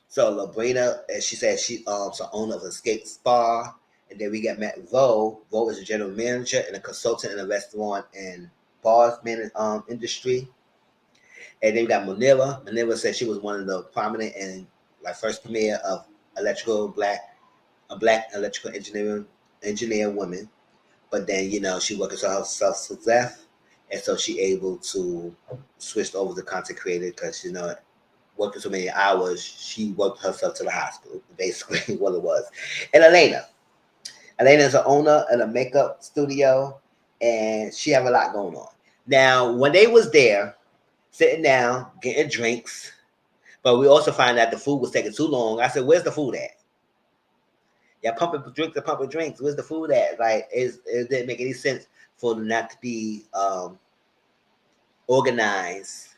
Speaker 1: So Labrina, and she said she's the owner of a skate spa. And then we got Matt Vo. Vo is a general manager and a consultant in the restaurant and bars industry. And then we got Manila. Manila said she was one of the prominent and like first premier of a black electrical engineer woman. But then she worked on herself to death, and so she able to switch over to content creator because working so many hours, she worked herself to the hospital. Basically, what it was. And Elena is the owner of a makeup studio, and she have a lot going on. Now, when they was there, sitting down, getting drinks, but we also find out the food was taking too long. I said, "Where's the food at? Yeah, pumping drinks. Where's the food at? Like, it didn't make any sense for them not to be organized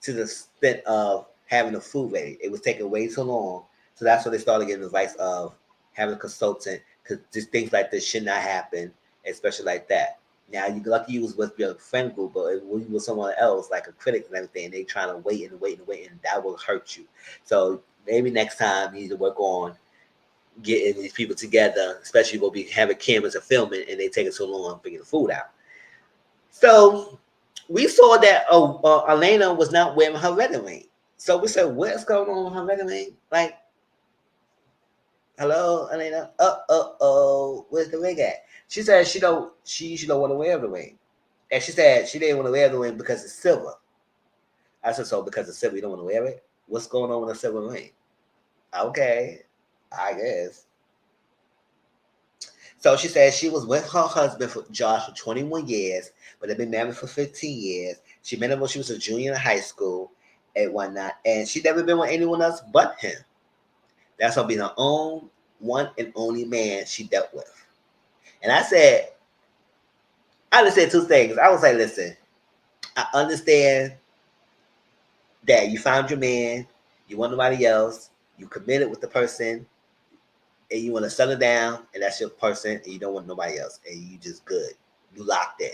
Speaker 1: to the extent of having the food ready. It was taking way too long. So that's when they started getting advice of having a consultant because just things like this should not happen, especially like that. Now, you lucky you was with your friend group, but when you was someone else, like a critic and everything, they trying to wait, and that will hurt you. So maybe next time you need to work on getting these people together, especially we'll be having cameras and filming, and they take it so long bringing the food out. So we saw that Elena was not wearing her wedding ring. So we said, "What's going on with her wedding ring? Like, hello, Elena. Where's the ring at?" She said she don't want to wear the ring, and she said she didn't want to wear the ring because it's silver. I said, "So because it's silver, you don't want to wear it? What's going on with a silver ring?" Okay, I guess. So she said she was with her husband Josh for 21 years, but they've been married for 15 years. She met him when she was a junior in high school and whatnot, and she never been with anyone else but him. That's gonna be her own one and only man she dealt with. And I just said two things. I was like, listen, I understand that you found your man, you want nobody else, you committed with the person, and you want to settle down, and that's your person, and you don't want nobody else, and you just good. You locked in.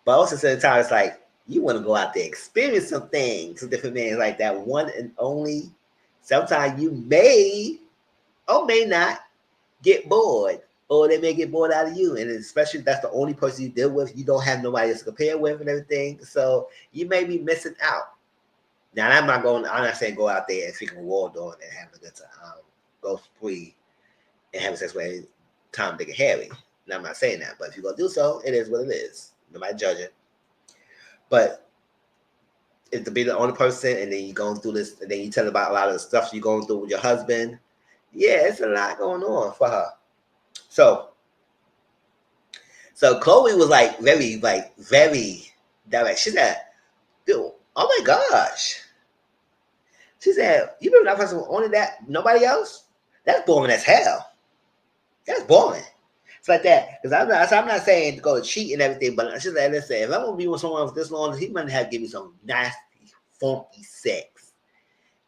Speaker 1: But also at the same time, it's like you want to go out there, experience some things, some different men like that one and only. Sometimes you may or may not get bored, or they may get bored out of you. And especially if that's the only person you deal with, you don't have nobody else to compare with and everything. So you may be missing out. Now I'm not saying go out there and freaking war on and have a good time. Go spree and have sex with any Tom, Dick, and Harry. Now I'm not saying that, but if you're gonna do so, it is what it is. Nobody judging. But if to be the only person and then you're going through this and then you tell about a lot of the stuff you're going through with your husband, yeah, it's a lot going on for her. So Chloe was very direct. She said, dude, oh my gosh. She said, you remember that person only that, nobody else? That's boring as hell. That's boring. It's like that. Because I'm not saying to go to cheat and everything, but she's like, listen, if I'm going to be with someone for this long, he might have to give me some nasty, funky sex.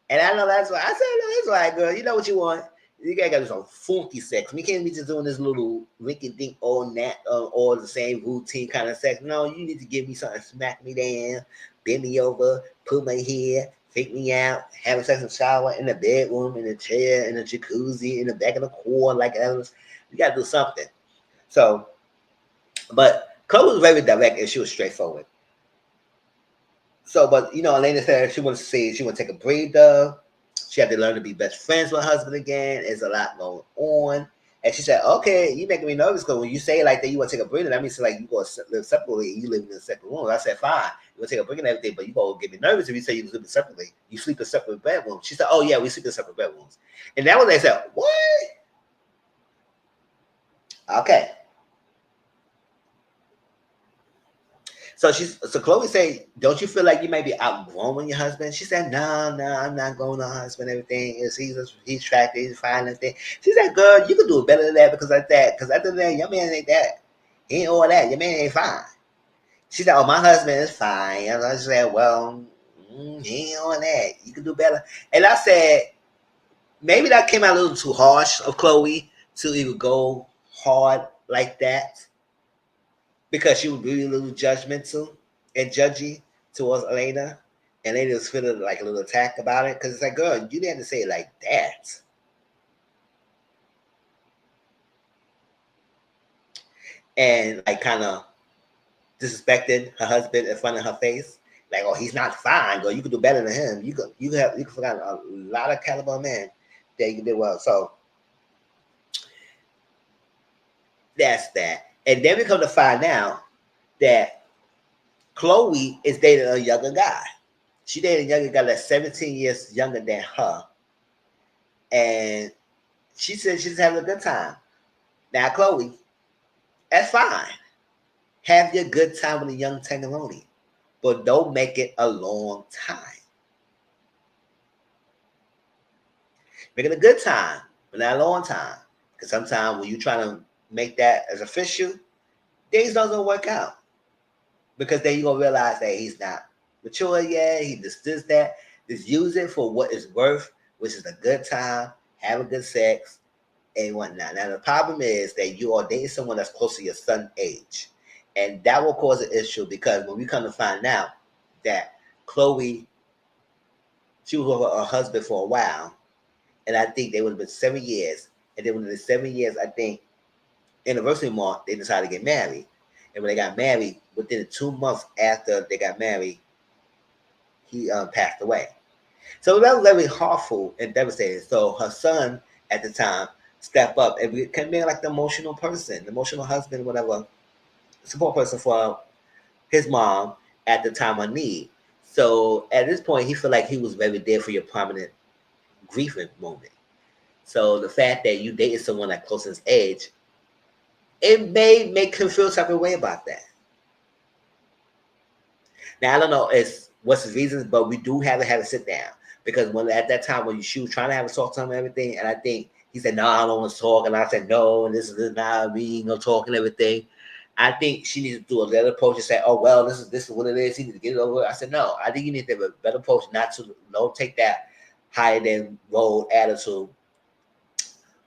Speaker 1: And I know that's why. I said, no, that's right, girl. You know what you want. You gotta do some funky sex. We can't be just doing this little rinky dink all the same routine kind of sex. No, you need to give me something, smack me down, bend me over, pull my hair, take me out, having sex in the shower, in the bedroom, in the chair, in the jacuzzi, in the back of the car, like others. You gotta do something. So, but Chloe was very direct and she was straightforward. So, but Elena said she wants to take a breather. She had to learn to be best friends with her husband again. There's a lot going on. And she said, okay, you making me nervous because when you say like that, you want to take a breather, that means like you go live separately and you live in a separate room. I said, fine, you want to take a break and everything, but you go get me nervous if you say you live separately. You sleep in separate bedrooms. She said, oh yeah, we sleep in separate bedrooms. And that was they said, what? Okay. So Chloe said, don't you feel like you may be outgrowing your husband? She said, no, I'm not growing my husband. Everything is he's attractive, he's fine and thing. She said, girl, you can do it better than that because like that. Because after that, your man ain't that. He ain't all that. Your man ain't fine. She said, oh, my husband is fine. And I said, well, He ain't on that. You can do better. And I said, maybe that came out a little too harsh of Chloe to even go hard like that because she was really a little judgmental and judgy towards Elena. And Elena was feeling like a little attack about it because it's like, girl, you didn't have to say it like that. And like kind of disrespected her husband in front of her face. Like, oh, he's not fine, girl. You can do better than him. You can find a lot of caliber men that you can do well. So that's that. And then we come to find out that Chloe is dating a younger guy. She dated a younger guy that's 17 years younger than her. And she said she's having a good time. Now, Chloe, that's fine. Have your good time with a young Tangeroni, but don't make it a long time. Make it a good time, but not a long time. Because sometimes when you're trying to make that as official, things doesn't work out. Because then you're going to realize that he's not mature yet. He just does that. Just use it for what it's worth, which is a good time, have a good sex, and whatnot. Now, the problem is that you are dating someone that's close to your son's age. And that will cause an issue because when we come to find out that Chloe, she was with her husband for a while, and I think they would have been 7 years. And then within the 7 years, I think, anniversary mark, they decided to get married. And when they got married, within 2 months after they got married, he passed away. So that was very heartful and devastating. So her son at the time stepped up and became like the emotional person, the emotional husband, whatever, support person for his mom at the time of need. So at this point, he felt like he was very there for your prominent grieving moment. So the fact that you dated someone that close to his age, it may make him feel some way about that. Now I don't know what's his reasons, but we do have to have a sit down because when at that time when she was trying to have a talk to him and everything, and I think he said no, I don't want to talk, and I said no, and this is not me, you know, talk and everything. I think she needs to do a better approach and say, oh well, this is what it is. He needs to get it over. I said no, I think you need to have a better approach, not to take that higher than road attitude,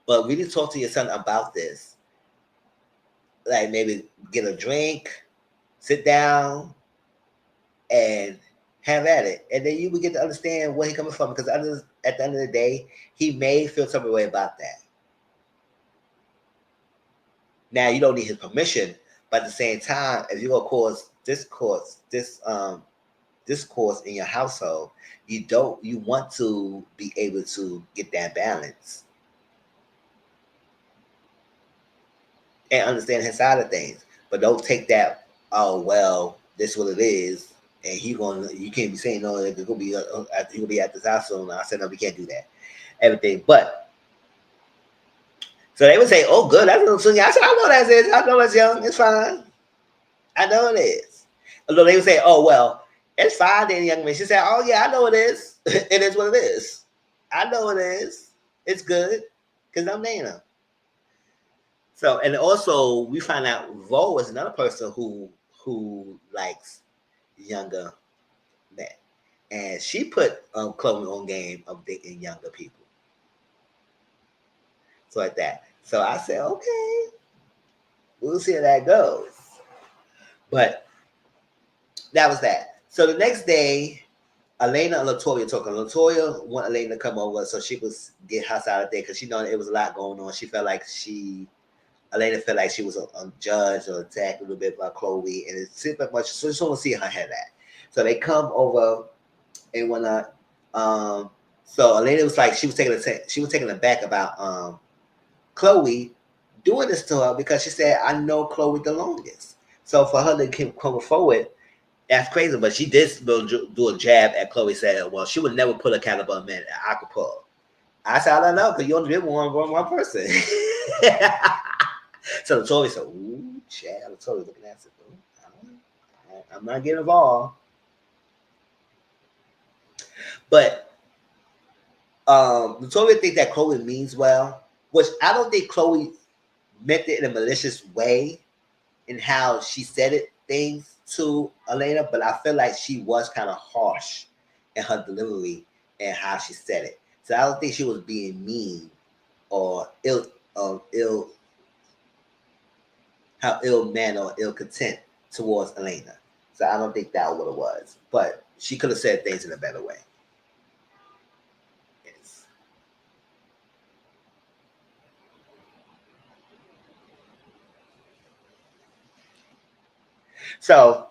Speaker 1: but really talk to your son about this. Like maybe get a drink, sit down, and have at it. And then you would get to understand where he's coming from because at the end of the day, he may feel some way about that. Now you don't need his permission, but at the same time, if you're gonna cause discourse in your household, you want to be able to get that balance and understand his side of things. But don't take that, oh well, this is what it is. And you can't be saying no. It's gonna be he gonna be at this house soon. I said no, we can't do that. Everything, but so they would say, "Oh, good, that's a little soon." I said, "I know that's it. I know it's young. It's fine. I know it is." Although they would say, "Oh well, it's fine." Then young man, she said, "Oh yeah, I know it is. It is what it is. I know it is. It's good because I'm Nana." So and also we find out Vo is another person who likes younger men, and she put Chloe on game of dating younger people, so like that. So I said, okay, we'll see how that goes. But that was that. So the next day, Elena and Latoya talking. Latoya wanted Elena to come over so she could get her side of the day because she know it was a lot going on. She felt like Elena felt like she was judged or attacked a little bit by Chloe, and it seemed like much. So just want to see her head at. So they come over and whatnot. So Elena was like she was taken aback about Chloe doing this to her because she said, "I know Chloe the longest." So for her to come forward, that's crazy. But she did do a jab at Chloe, saying, "Well, she would never put a caliber man I could pull." I said, "I don't know because you only did one person." So the Tory said, "Ooh, Chad." The Tory looking at it. I'm not getting involved. But the Tory think that Chloe means well, which I don't think Chloe meant it in a malicious way in how she said things to Elena, but I feel like she was kind of harsh and her delivery and how she said it. So I don't think she was being mean or ill how ill manner or ill content towards Elena. So I don't think that what it was. But she could have said things in a better way. Yes. So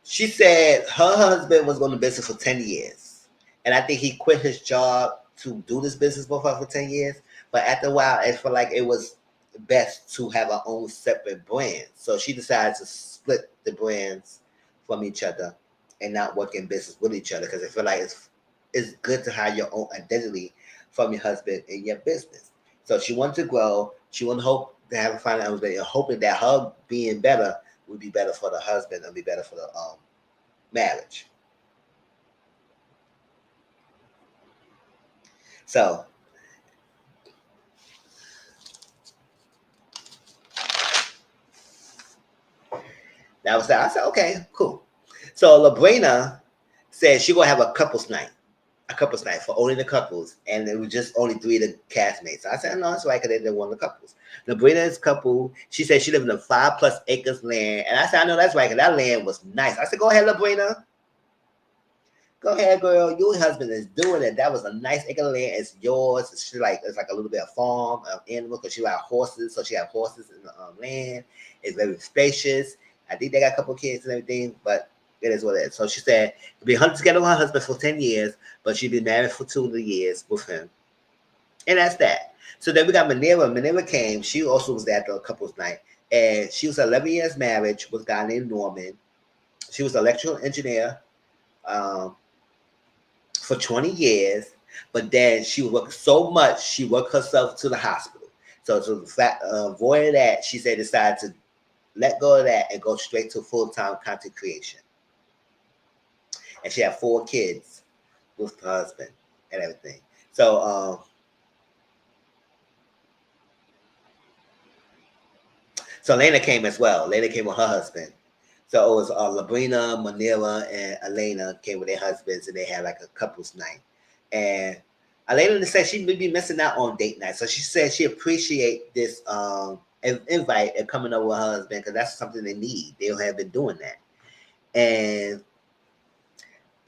Speaker 1: she said her husband was going to business for 10 years. And I think he quit his job to do this business with her for 10 years. But after a while, it felt like it was best to have her own separate brand. So she decided to split the brands from each other and not work in business with each other because I feel like it's good to have your own identity from your husband in your business. So she wanted to grow. She wanted hope to have a financial, hoping that her being better would be better for the husband and be better for the marriage. So that was that. I said, okay, cool. So Labrina said she gonna have a couples night for only the couples, and it was just only three of the castmates. I said, no, it's right because they're one of the couples. Labrina's couple, she said she lived in a 5+ acres land, and I said, I know that's right because that land was nice. I said, go ahead, Labrina. Go ahead, girl. Your husband is doing it. That was a nice acre of land. It's yours. It's like a little bit of farm of animals because she like horses, so she had horses in the land. It's very spacious. I think they got a couple kids and everything, but it is what it is. So she said been hunting together with her husband for 10 years, but she'd been married for 2 of the years with him, and that's that. So then we got Manera. Manera came. She also was there at the couples night, and she was 11 years marriage with a guy named Norman. She was an electrical engineer. Um, for 20 years, but then she worked so much, she worked herself to the hospital. So to avoid that, she said decided to let go of that and go straight to full-time content creation. And she had 4 kids with her husband and everything. So Lena came as well. Lena came with her husband. So it was Labrina, Manila, and Elena came with their husbands, and they had like a couples night. And Elena said she may be missing out on date night, so she said she appreciate this invite and coming over with her husband because that's something they need. They have been doing that, and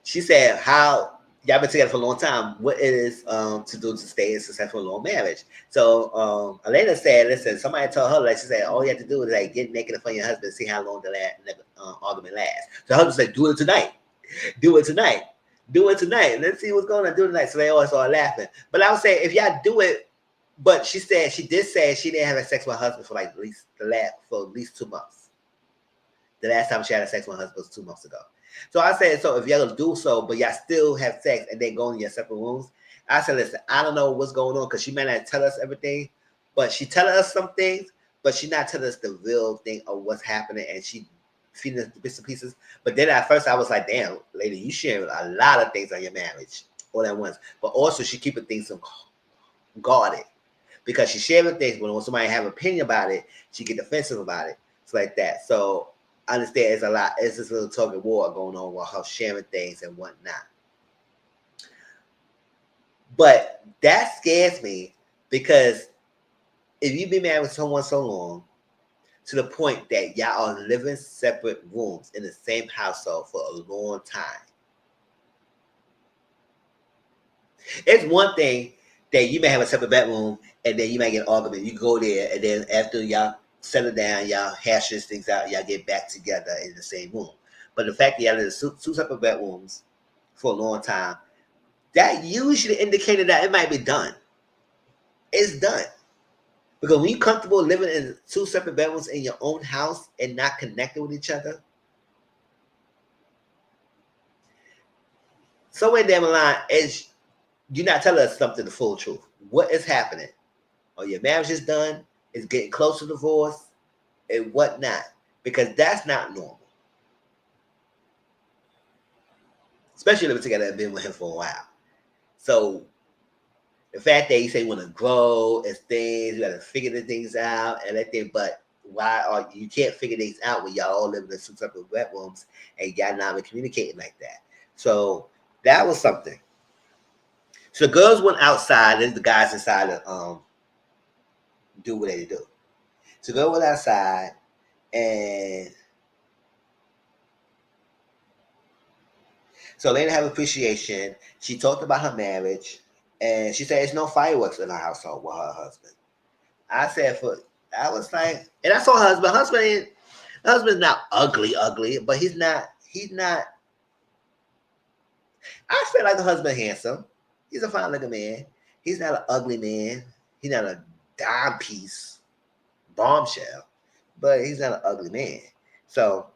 Speaker 1: she said how y'all been together for a long time. What it is to do to stay in successful long marriage? So Elena said, "Listen, somebody told her like she said, all you have to do is like get naked in front of your husband, see how long the argument lasts." So her husband said, "Do it tonight, do it tonight, do it tonight. Let's see what's going on. Do it tonight." So they all started laughing. But I would say if y'all do it, but she said she did say she didn't have sex with her husband for like at least 2 months. The last time she had sex with her husband was 2 months ago. So I said, so if y'all do so, but y'all still have sex and then go in your separate rooms, I said, listen, I don't know what's going on because she might not tell us everything, but she telling us some things, but she not telling us the real thing of what's happening, and she feeding us the bits and pieces. But then at first I was like, damn, lady, you sharing a lot of things on your marriage all at once. But also she keeping things guarded because she sharing things, but when somebody have an opinion about it, she get defensive about it. It's like that. So I understand it's a lot. It's this little tug of war going on with her sharing things and whatnot. But that scares me because if you've been married with someone so long, to the point that y'all are living separate rooms in the same household for a long time, it's one thing that you may have a separate bedroom and then you might get an argument. You go there and then after y'all settle down, y'all hash these things out, y'all get back together in the same room. But the fact that y'all live in two separate bedrooms for a long time, that usually indicated that it might be done. It's done. Because when you're comfortable living in 2 separate bedrooms in your own house and not connected with each other, somewhere down the line, is you're not telling us something the full truth. What is happening? Or your marriage is done, it's getting close to divorce, and whatnot. Because that's not normal. Especially living together and been with him for a while. So the fact that you say you want to grow as things, you got to figure the things out and everything, but why are you can't figure things out when y'all all living in 2 separate bedrooms and y'all not been communicating like that? So That was something. So the girls went outside, and the guys inside to do what they do. So the girl went outside, and so they didn't have appreciation. She talked about her marriage, and she said there's no fireworks in her household with her husband. I said I was like, and I saw her husband. Husband's not ugly, ugly, but he's not. I feel like the husband handsome. He's a fine looking man. He's not an ugly man. He's not a dime piece bombshell, but he's not an ugly man. So,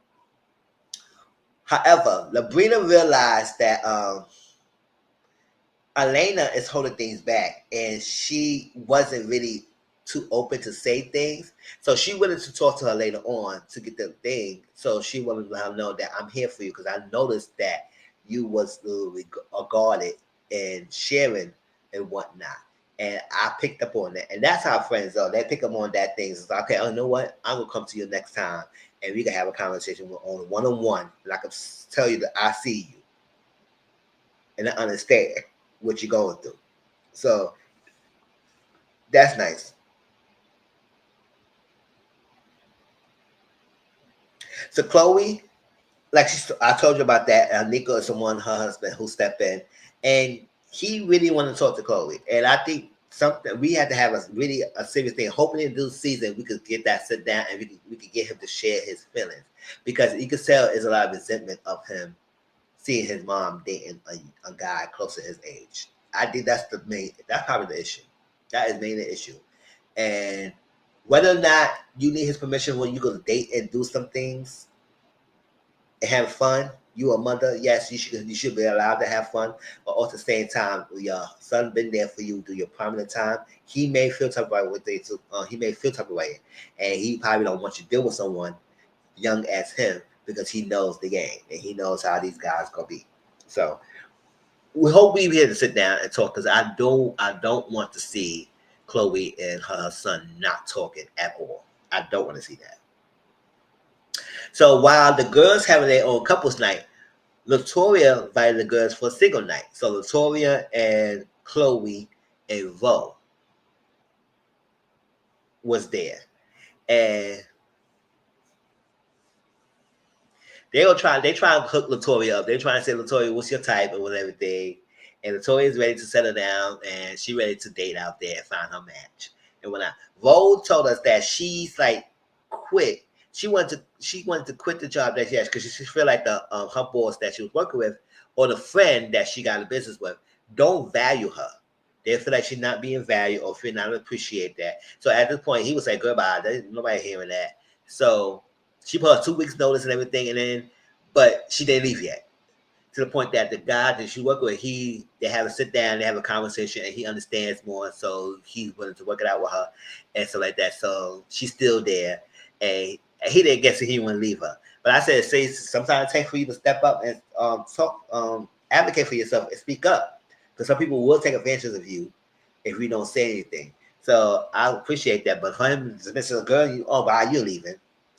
Speaker 1: however, Labrina realized that Elena is holding things back, and she wasn't really too open to say things. So she wanted to talk to her later on to get the thing. So she wanted to let her know that I'm here for you because I noticed that you was guarded and sharing and whatnot. And I picked up on that. And that's how friends are. They pick up on that things. It's like, okay, oh, you know what? I'm gonna come to you next time and we can have a conversation on one-on-one. And I can tell you that I see you and I understand what you're going through. So that's nice. So Chloe, like I told you about that. Nico is someone, her husband, who stepped in, and he really wanted to talk to Chloe. And I think something we had to have a serious thing. Hoping in this season we could get that sit down and we could get him to share his feelings because you could tell there's a lot of resentment of him seeing his mom dating a guy close to his age. I think that's probably the issue. That is mainly the issue. And whether or not you need his permission when you go to date and do some things and have fun, you a mother, yes, you should be allowed to have fun. But at the same time, your son been there for you through your prominent time. He may feel type of way with they too. He may feel type of way, and he probably don't want you to deal with someone young as him because he knows the game and he knows how these guys gonna be. So we hope we be able to sit down and talk because I don't want to see Chloe and her son not talking at all. I don't want to see that. So while the girls having their own couples night, Latoria invited the girls for a single night. So Latoria and Chloe and Vo was there. And they try to hook Latoria up. They're trying to say, Latoria, what's your type and everything. And Latoria is ready to settle down and she's ready to date out there and find her match. And when Vo told us that she's like quit. She wanted to quit the job that she has because she feel like the her boss that she was working with or the friend that she got a business with don't value her. They feel like she's not being valued or feel not appreciate that. So at this point, he was like, goodbye. There's nobody hearing that. So she put her 2 weeks notice and everything, but she didn't leave yet. To the point that the guy that she worked with, they have a sit down, they have a conversation, and he understands more. So he's willing to work it out with her and so like that. So she's still there. And he didn't guess he wouldn't leave her. But I said, say sometimes it takes for you to step up and talk, advocate for yourself and speak up. Because some people will take advantage of you if you don't say anything. So I appreciate that. But for him to dismiss a girl, you're leaving.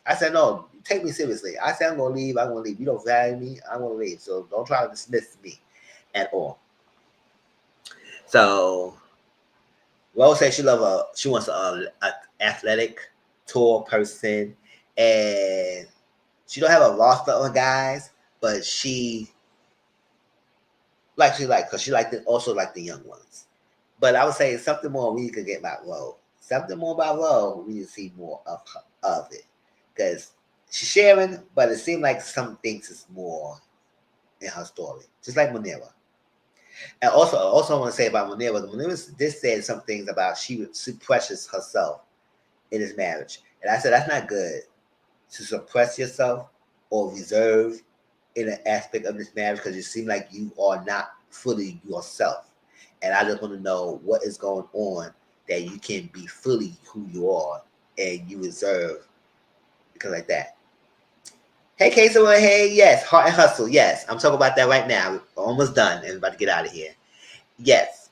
Speaker 1: I said, no, take me seriously. I said, I'm going to leave. I'm going to leave. You don't value me. I'm going to leave. So don't try to dismiss me at all. So Rose says she wants an athletic, tall person. And she don't have a roster of guys, but she because she also like the young ones. But I would say something more we could get about Rose. Something more about Rose, we need to see more of it. Because she's sharing, but it seems like some things is more in her story. Just like Monera. And also I want to say about Monera did say some things about she precious herself in this marriage. And I said that's not good to suppress yourself or reserve in an aspect of this marriage because you seem like you are not fully yourself. And I just want to know what is going on that you can be fully who you are and you reserve because like that. Hey, Casey, hey, yes, Heart and Hustle, yes. I'm talking about that right now. We're almost done and about to get out of here. Yes.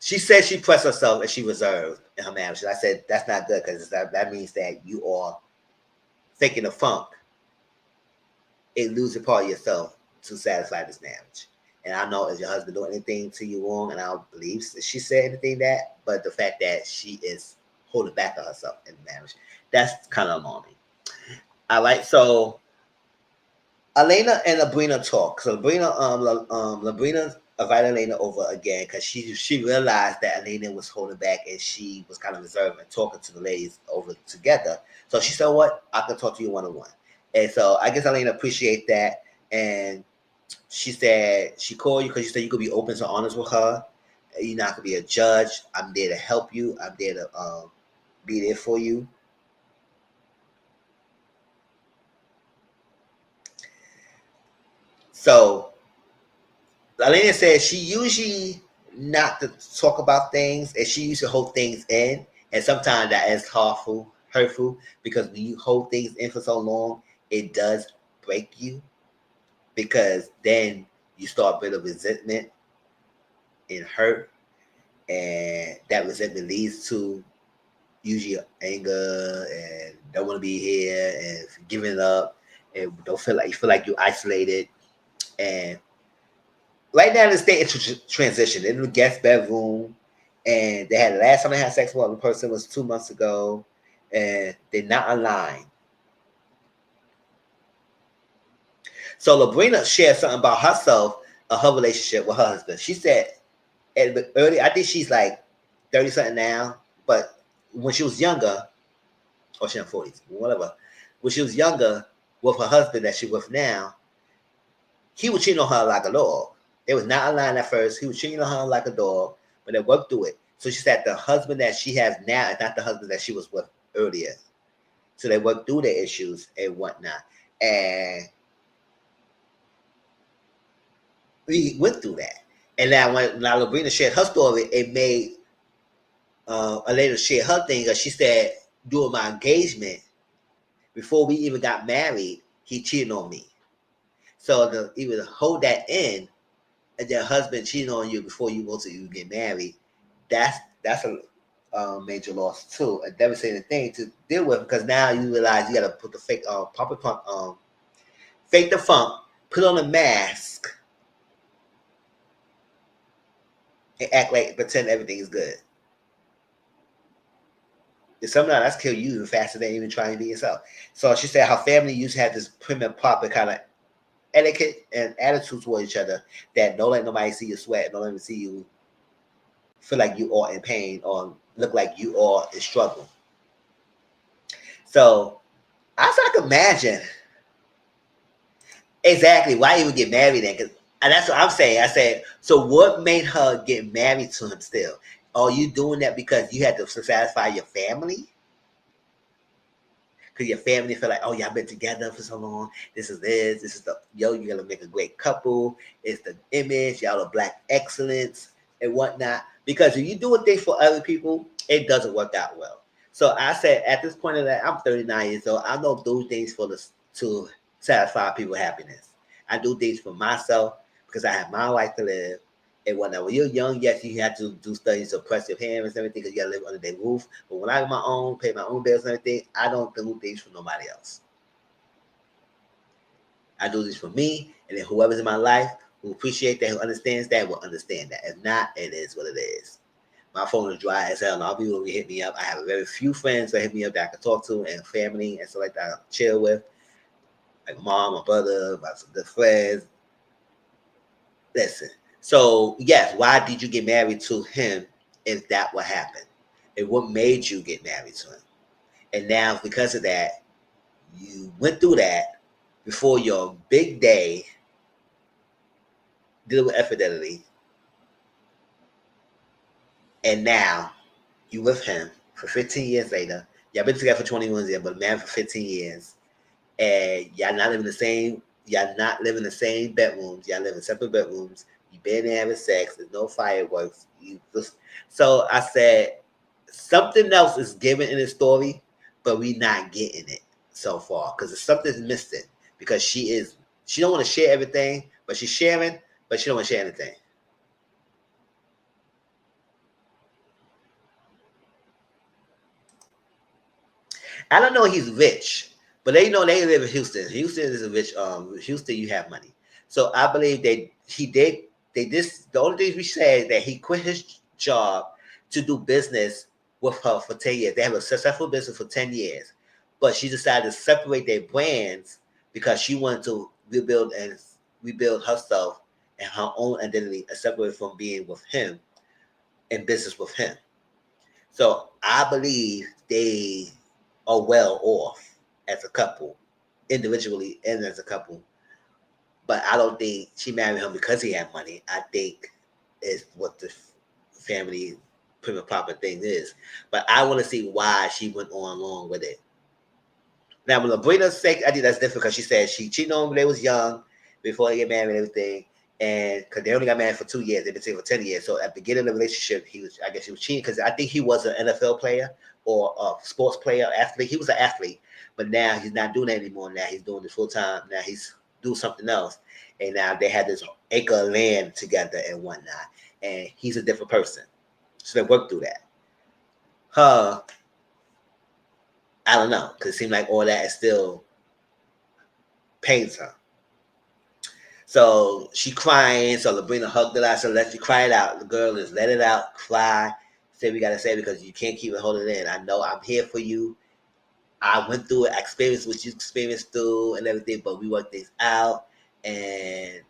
Speaker 1: She said she pressed herself and she reserved in her marriage. And I said, that's not good because that means that you are faking the funk it loses part of yourself to satisfy this marriage. And I know is your husband doing anything to you wrong, and I don't believe she said anything that, but the fact that she is holding back on herself in the marriage, that's kind of alarming. All right, so Elena and Labrina talk. So Labrina invited Elena over again because she realized that Elena was holding back and she was kind of reserved and talking to the ladies over together. So she said, "What? I can talk to you one on one." And so I guess Elena appreciate that, and she said she called you because you said you could be open and honest with her. You're not gonna be a judge. I'm there to help you. I'm there to be there for you. So Elena said she usually not to talk about things, and she used to hold things in, and sometimes that is hurtful because when you hold things in for so long, it does break you because then you start building resentment and hurt, and that resentment leads to usually anger and don't want to be here and giving up and don't feel like you feel like you're isolated. And right now in the state of transition in the guest bedroom, and they had the last time they had sex with one person was 2 months ago, and they're not aligned. So Labrina shared something about herself, her relationship with her husband. She said early, I think she's like 30 something now, but when she was younger, or she's in 40s, whatever, when she was younger with her husband that she's with now, he was cheating on her like a dog. They was not aligned at first. He was cheating on her like a dog, but they worked through it. So she said the husband that she has now is not the husband that she was with earlier. So they worked through their issues and whatnot. And we went through that. And now when Labrina shared her story, it made Elena share her thing. Because she said, during my engagement, before we even got married, he cheated on me. So to even hold that in, and your husband cheating on you before you go to you get married, that's a major loss too, a devastating thing to deal with because now you realize you got to put the fake pop it pump fake the funk, put on a mask, and act like pretend everything is good. And sometimes that's kill you even faster than even trying to be yourself. So she said her family used to have this prim and proper kind of etiquette and attitude toward each other that don't let nobody see you sweat, don't let them see you feel like you are in pain or look like you are in struggle. So I can imagine exactly why he would get married then. And that's what I'm saying. I said, so what made her get married to him still? Are you doing that because you had to satisfy your family? Because your family feel like, oh, y'all been together for so long. This is the, yo, you're going to make a great couple. It's the image, y'all are black excellence and whatnot. Because if you doing things for other people, it doesn't work out well. So I said, at this point in that, I'm 39 years old. I don't do things to satisfy people's happiness. I do things for myself because I have my life to live. And when you're young, yes, you have to do studies to oppress your parents and everything because you got to live under their roof. But when I have my own, pay my own bills and everything, I don't do things for nobody else. I do this for me, and then whoever's in my life who appreciates that, who understands that, will understand that. If not, it is what it is. My phone is dry as hell. And all people will hit me up. I have a very few friends that hit me up that I can talk to, and family and stuff like that I chill with, like mom, my brother, my the friends. Listen. So yes, why did you get married to him? If that what happened, and what made you get married to him? And now because of that, you went through that before your big day, dealing with infidelity, and now you with him for 15 years later. Y'all been together for 21 years, but married for 15 years, and y'all not living the same. Y'all not living the same bedrooms. Y'all live in separate bedrooms. You been there having sex. There's no fireworks. You just, so I said something else is given in the story, but we not getting it so far because something's missing. Because she don't want to share everything, but she's sharing, but she don't want to share anything. I don't know he's rich, But they know they live in Houston. Houston is a rich. Houston, you have money. So I believe that he did. They just the only thing we said is that he quit his job to do business with her for 10 years. They have a successful business for 10 years, but she decided to separate their brands because she wanted to rebuild herself and her own identity, and separate from being with him in business with him. So I believe they are well off as a couple, individually and as a couple. But I don't think she married him because he had money. I think is what the family prima proper thing is. But I want to see why she went on along with it. Now, when Labrina's sake, I think that's different because she said she cheated on him when they was young, before they get married and everything. And because they only got married for 2 years, they've been together for 10 years. So at the beginning of the relationship, I guess he was cheating because I think he was an NFL player or a sports player, athlete. He was an athlete, but now he's not doing that anymore. Now he's doing it full time. Now he's doing something else, and now they had this acre of land together and whatnot. And he's a different person, so they worked through that. Her, I don't know, because it seemed like all that is still pains her. So she crying. So Labrina hugged her out. So let you cry it out. The girl is let it out, cry. Say we gotta say because you can't keep it holding in. I know I'm here for you. I went through it. I experienced what you experienced through and everything, but we worked things out. And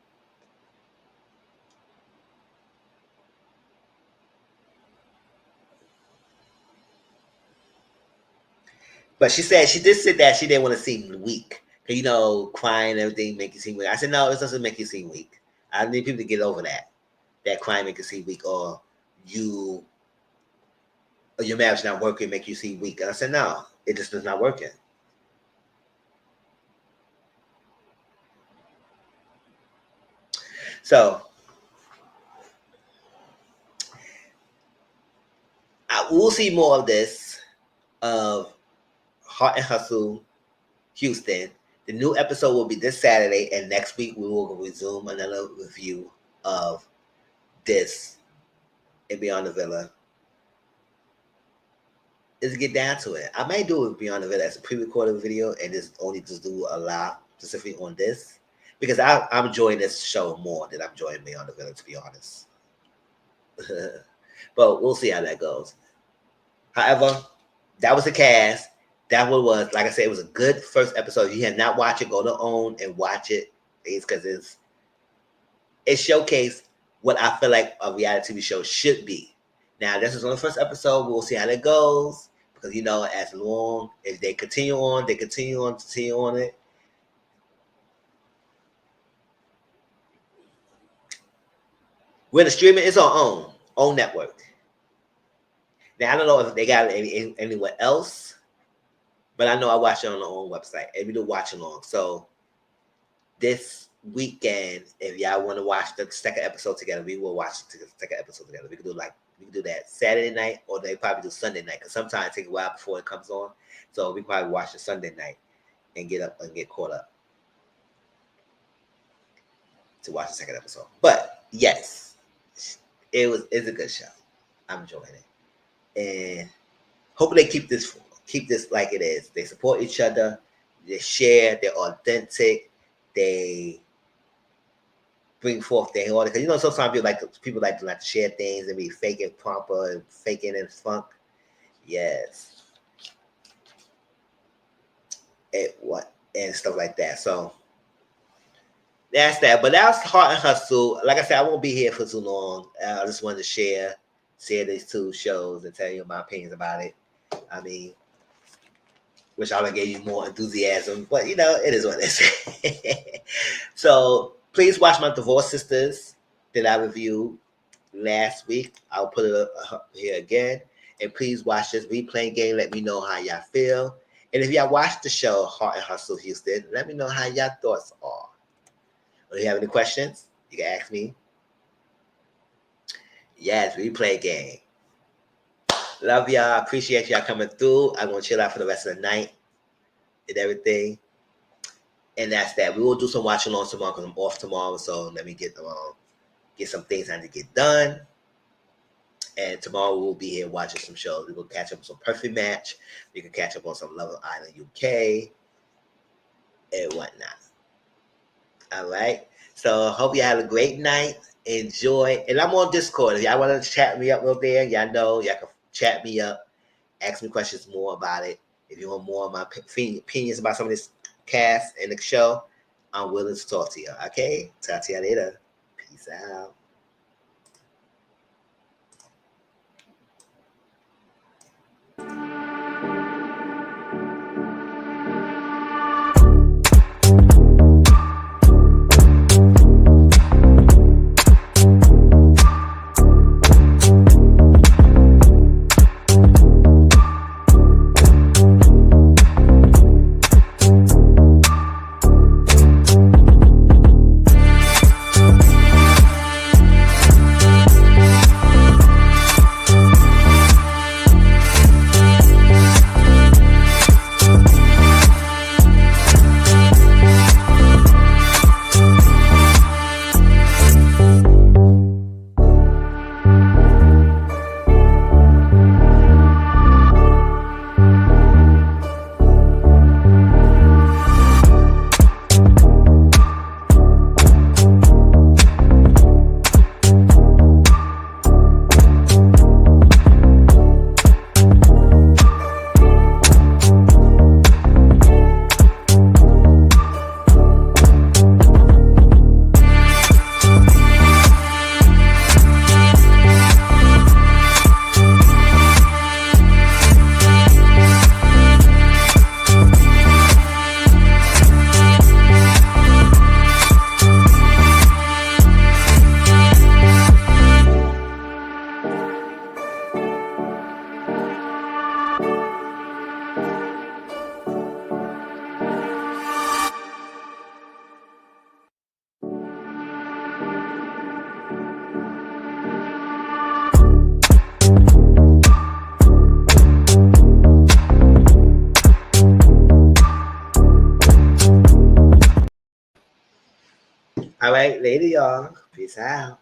Speaker 1: but she said she did say that she didn't want to seem weak. Cause crying and everything make you seem weak. I said no, it doesn't make you seem weak. I need people to get over that. That crying make you seem weak, or you or your marriage not working make you seem weak. And I said no, it just is not working. So we'll see more of this of Heart and Hustle Houston. The new episode will be this Saturday, and next week we will resume another review of this and Beyond the Villa. Let's get down to it. I might do it Beyond the Villa as a pre-recorded video and just do a live specifically on this because I'm enjoying this show more than I'm enjoying Beyond the Villa, to be honest. But we'll see how that goes. However, that was the cast. That one was, like I said, it was a good first episode. If you have not watched it, go to OWN and watch it. It's because it showcased what I feel like a reality TV show should be. Now, this is only the first episode. We'll see how that goes. Because, as long as they continue on it. When the streaming is on OWN network. Now, I don't know if they got it anywhere else, but I know I watched it on their own website. And we do watch along. So, this weekend, if y'all want to watch the second episode together, we will watch the second episode together. We can do that Saturday night, or they probably do Sunday night, because sometimes it takes a while before it comes on. So we probably watch the Sunday night and get caught up to watch the second episode. But yes, it's a good show. I'm enjoying it, and hopefully they keep this like it is. They support each other, they share, they're authentic, they bring forth their order. Because sometimes people like to share things and be fake and proper and faking and funk. Yes. And stuff like that. So that's that. But that's Heart and Hustle. Like I said, I won't be here for too long. I just wanted to share these two shows and tell you my opinions about it. I mean, wish I would have gave you more enthusiasm, but it is what it is. So please watch my Divorce Sisters that I reviewed last week. I'll put it up here again. And please watch this replay game. Let me know how y'all feel. And if y'all watch the show Heart and Hustle Houston, let me know how y'all thoughts are. If you have any questions, you can ask me. Yes, replay game. Love y'all. Appreciate y'all coming through. I'm going to chill out for the rest of the night and everything. And that's that. We will do some watch along tomorrow because I'm off tomorrow. So let me get some things I need to get done. And tomorrow we'll be here watching some shows. We will catch up on some Perfect Match. We can catch up on some Love Island UK. and whatnot. All right. So hope you have a great night. Enjoy. And I'm on Discord. If y'all want to chat me up real there, y'all know y'all can chat me up, ask me questions more about it. If you want more of my opinions about some of this cast and the show, I'm willing to talk to you. Okay? Talk to you later. Peace out. All right, later, y'all. Peace out.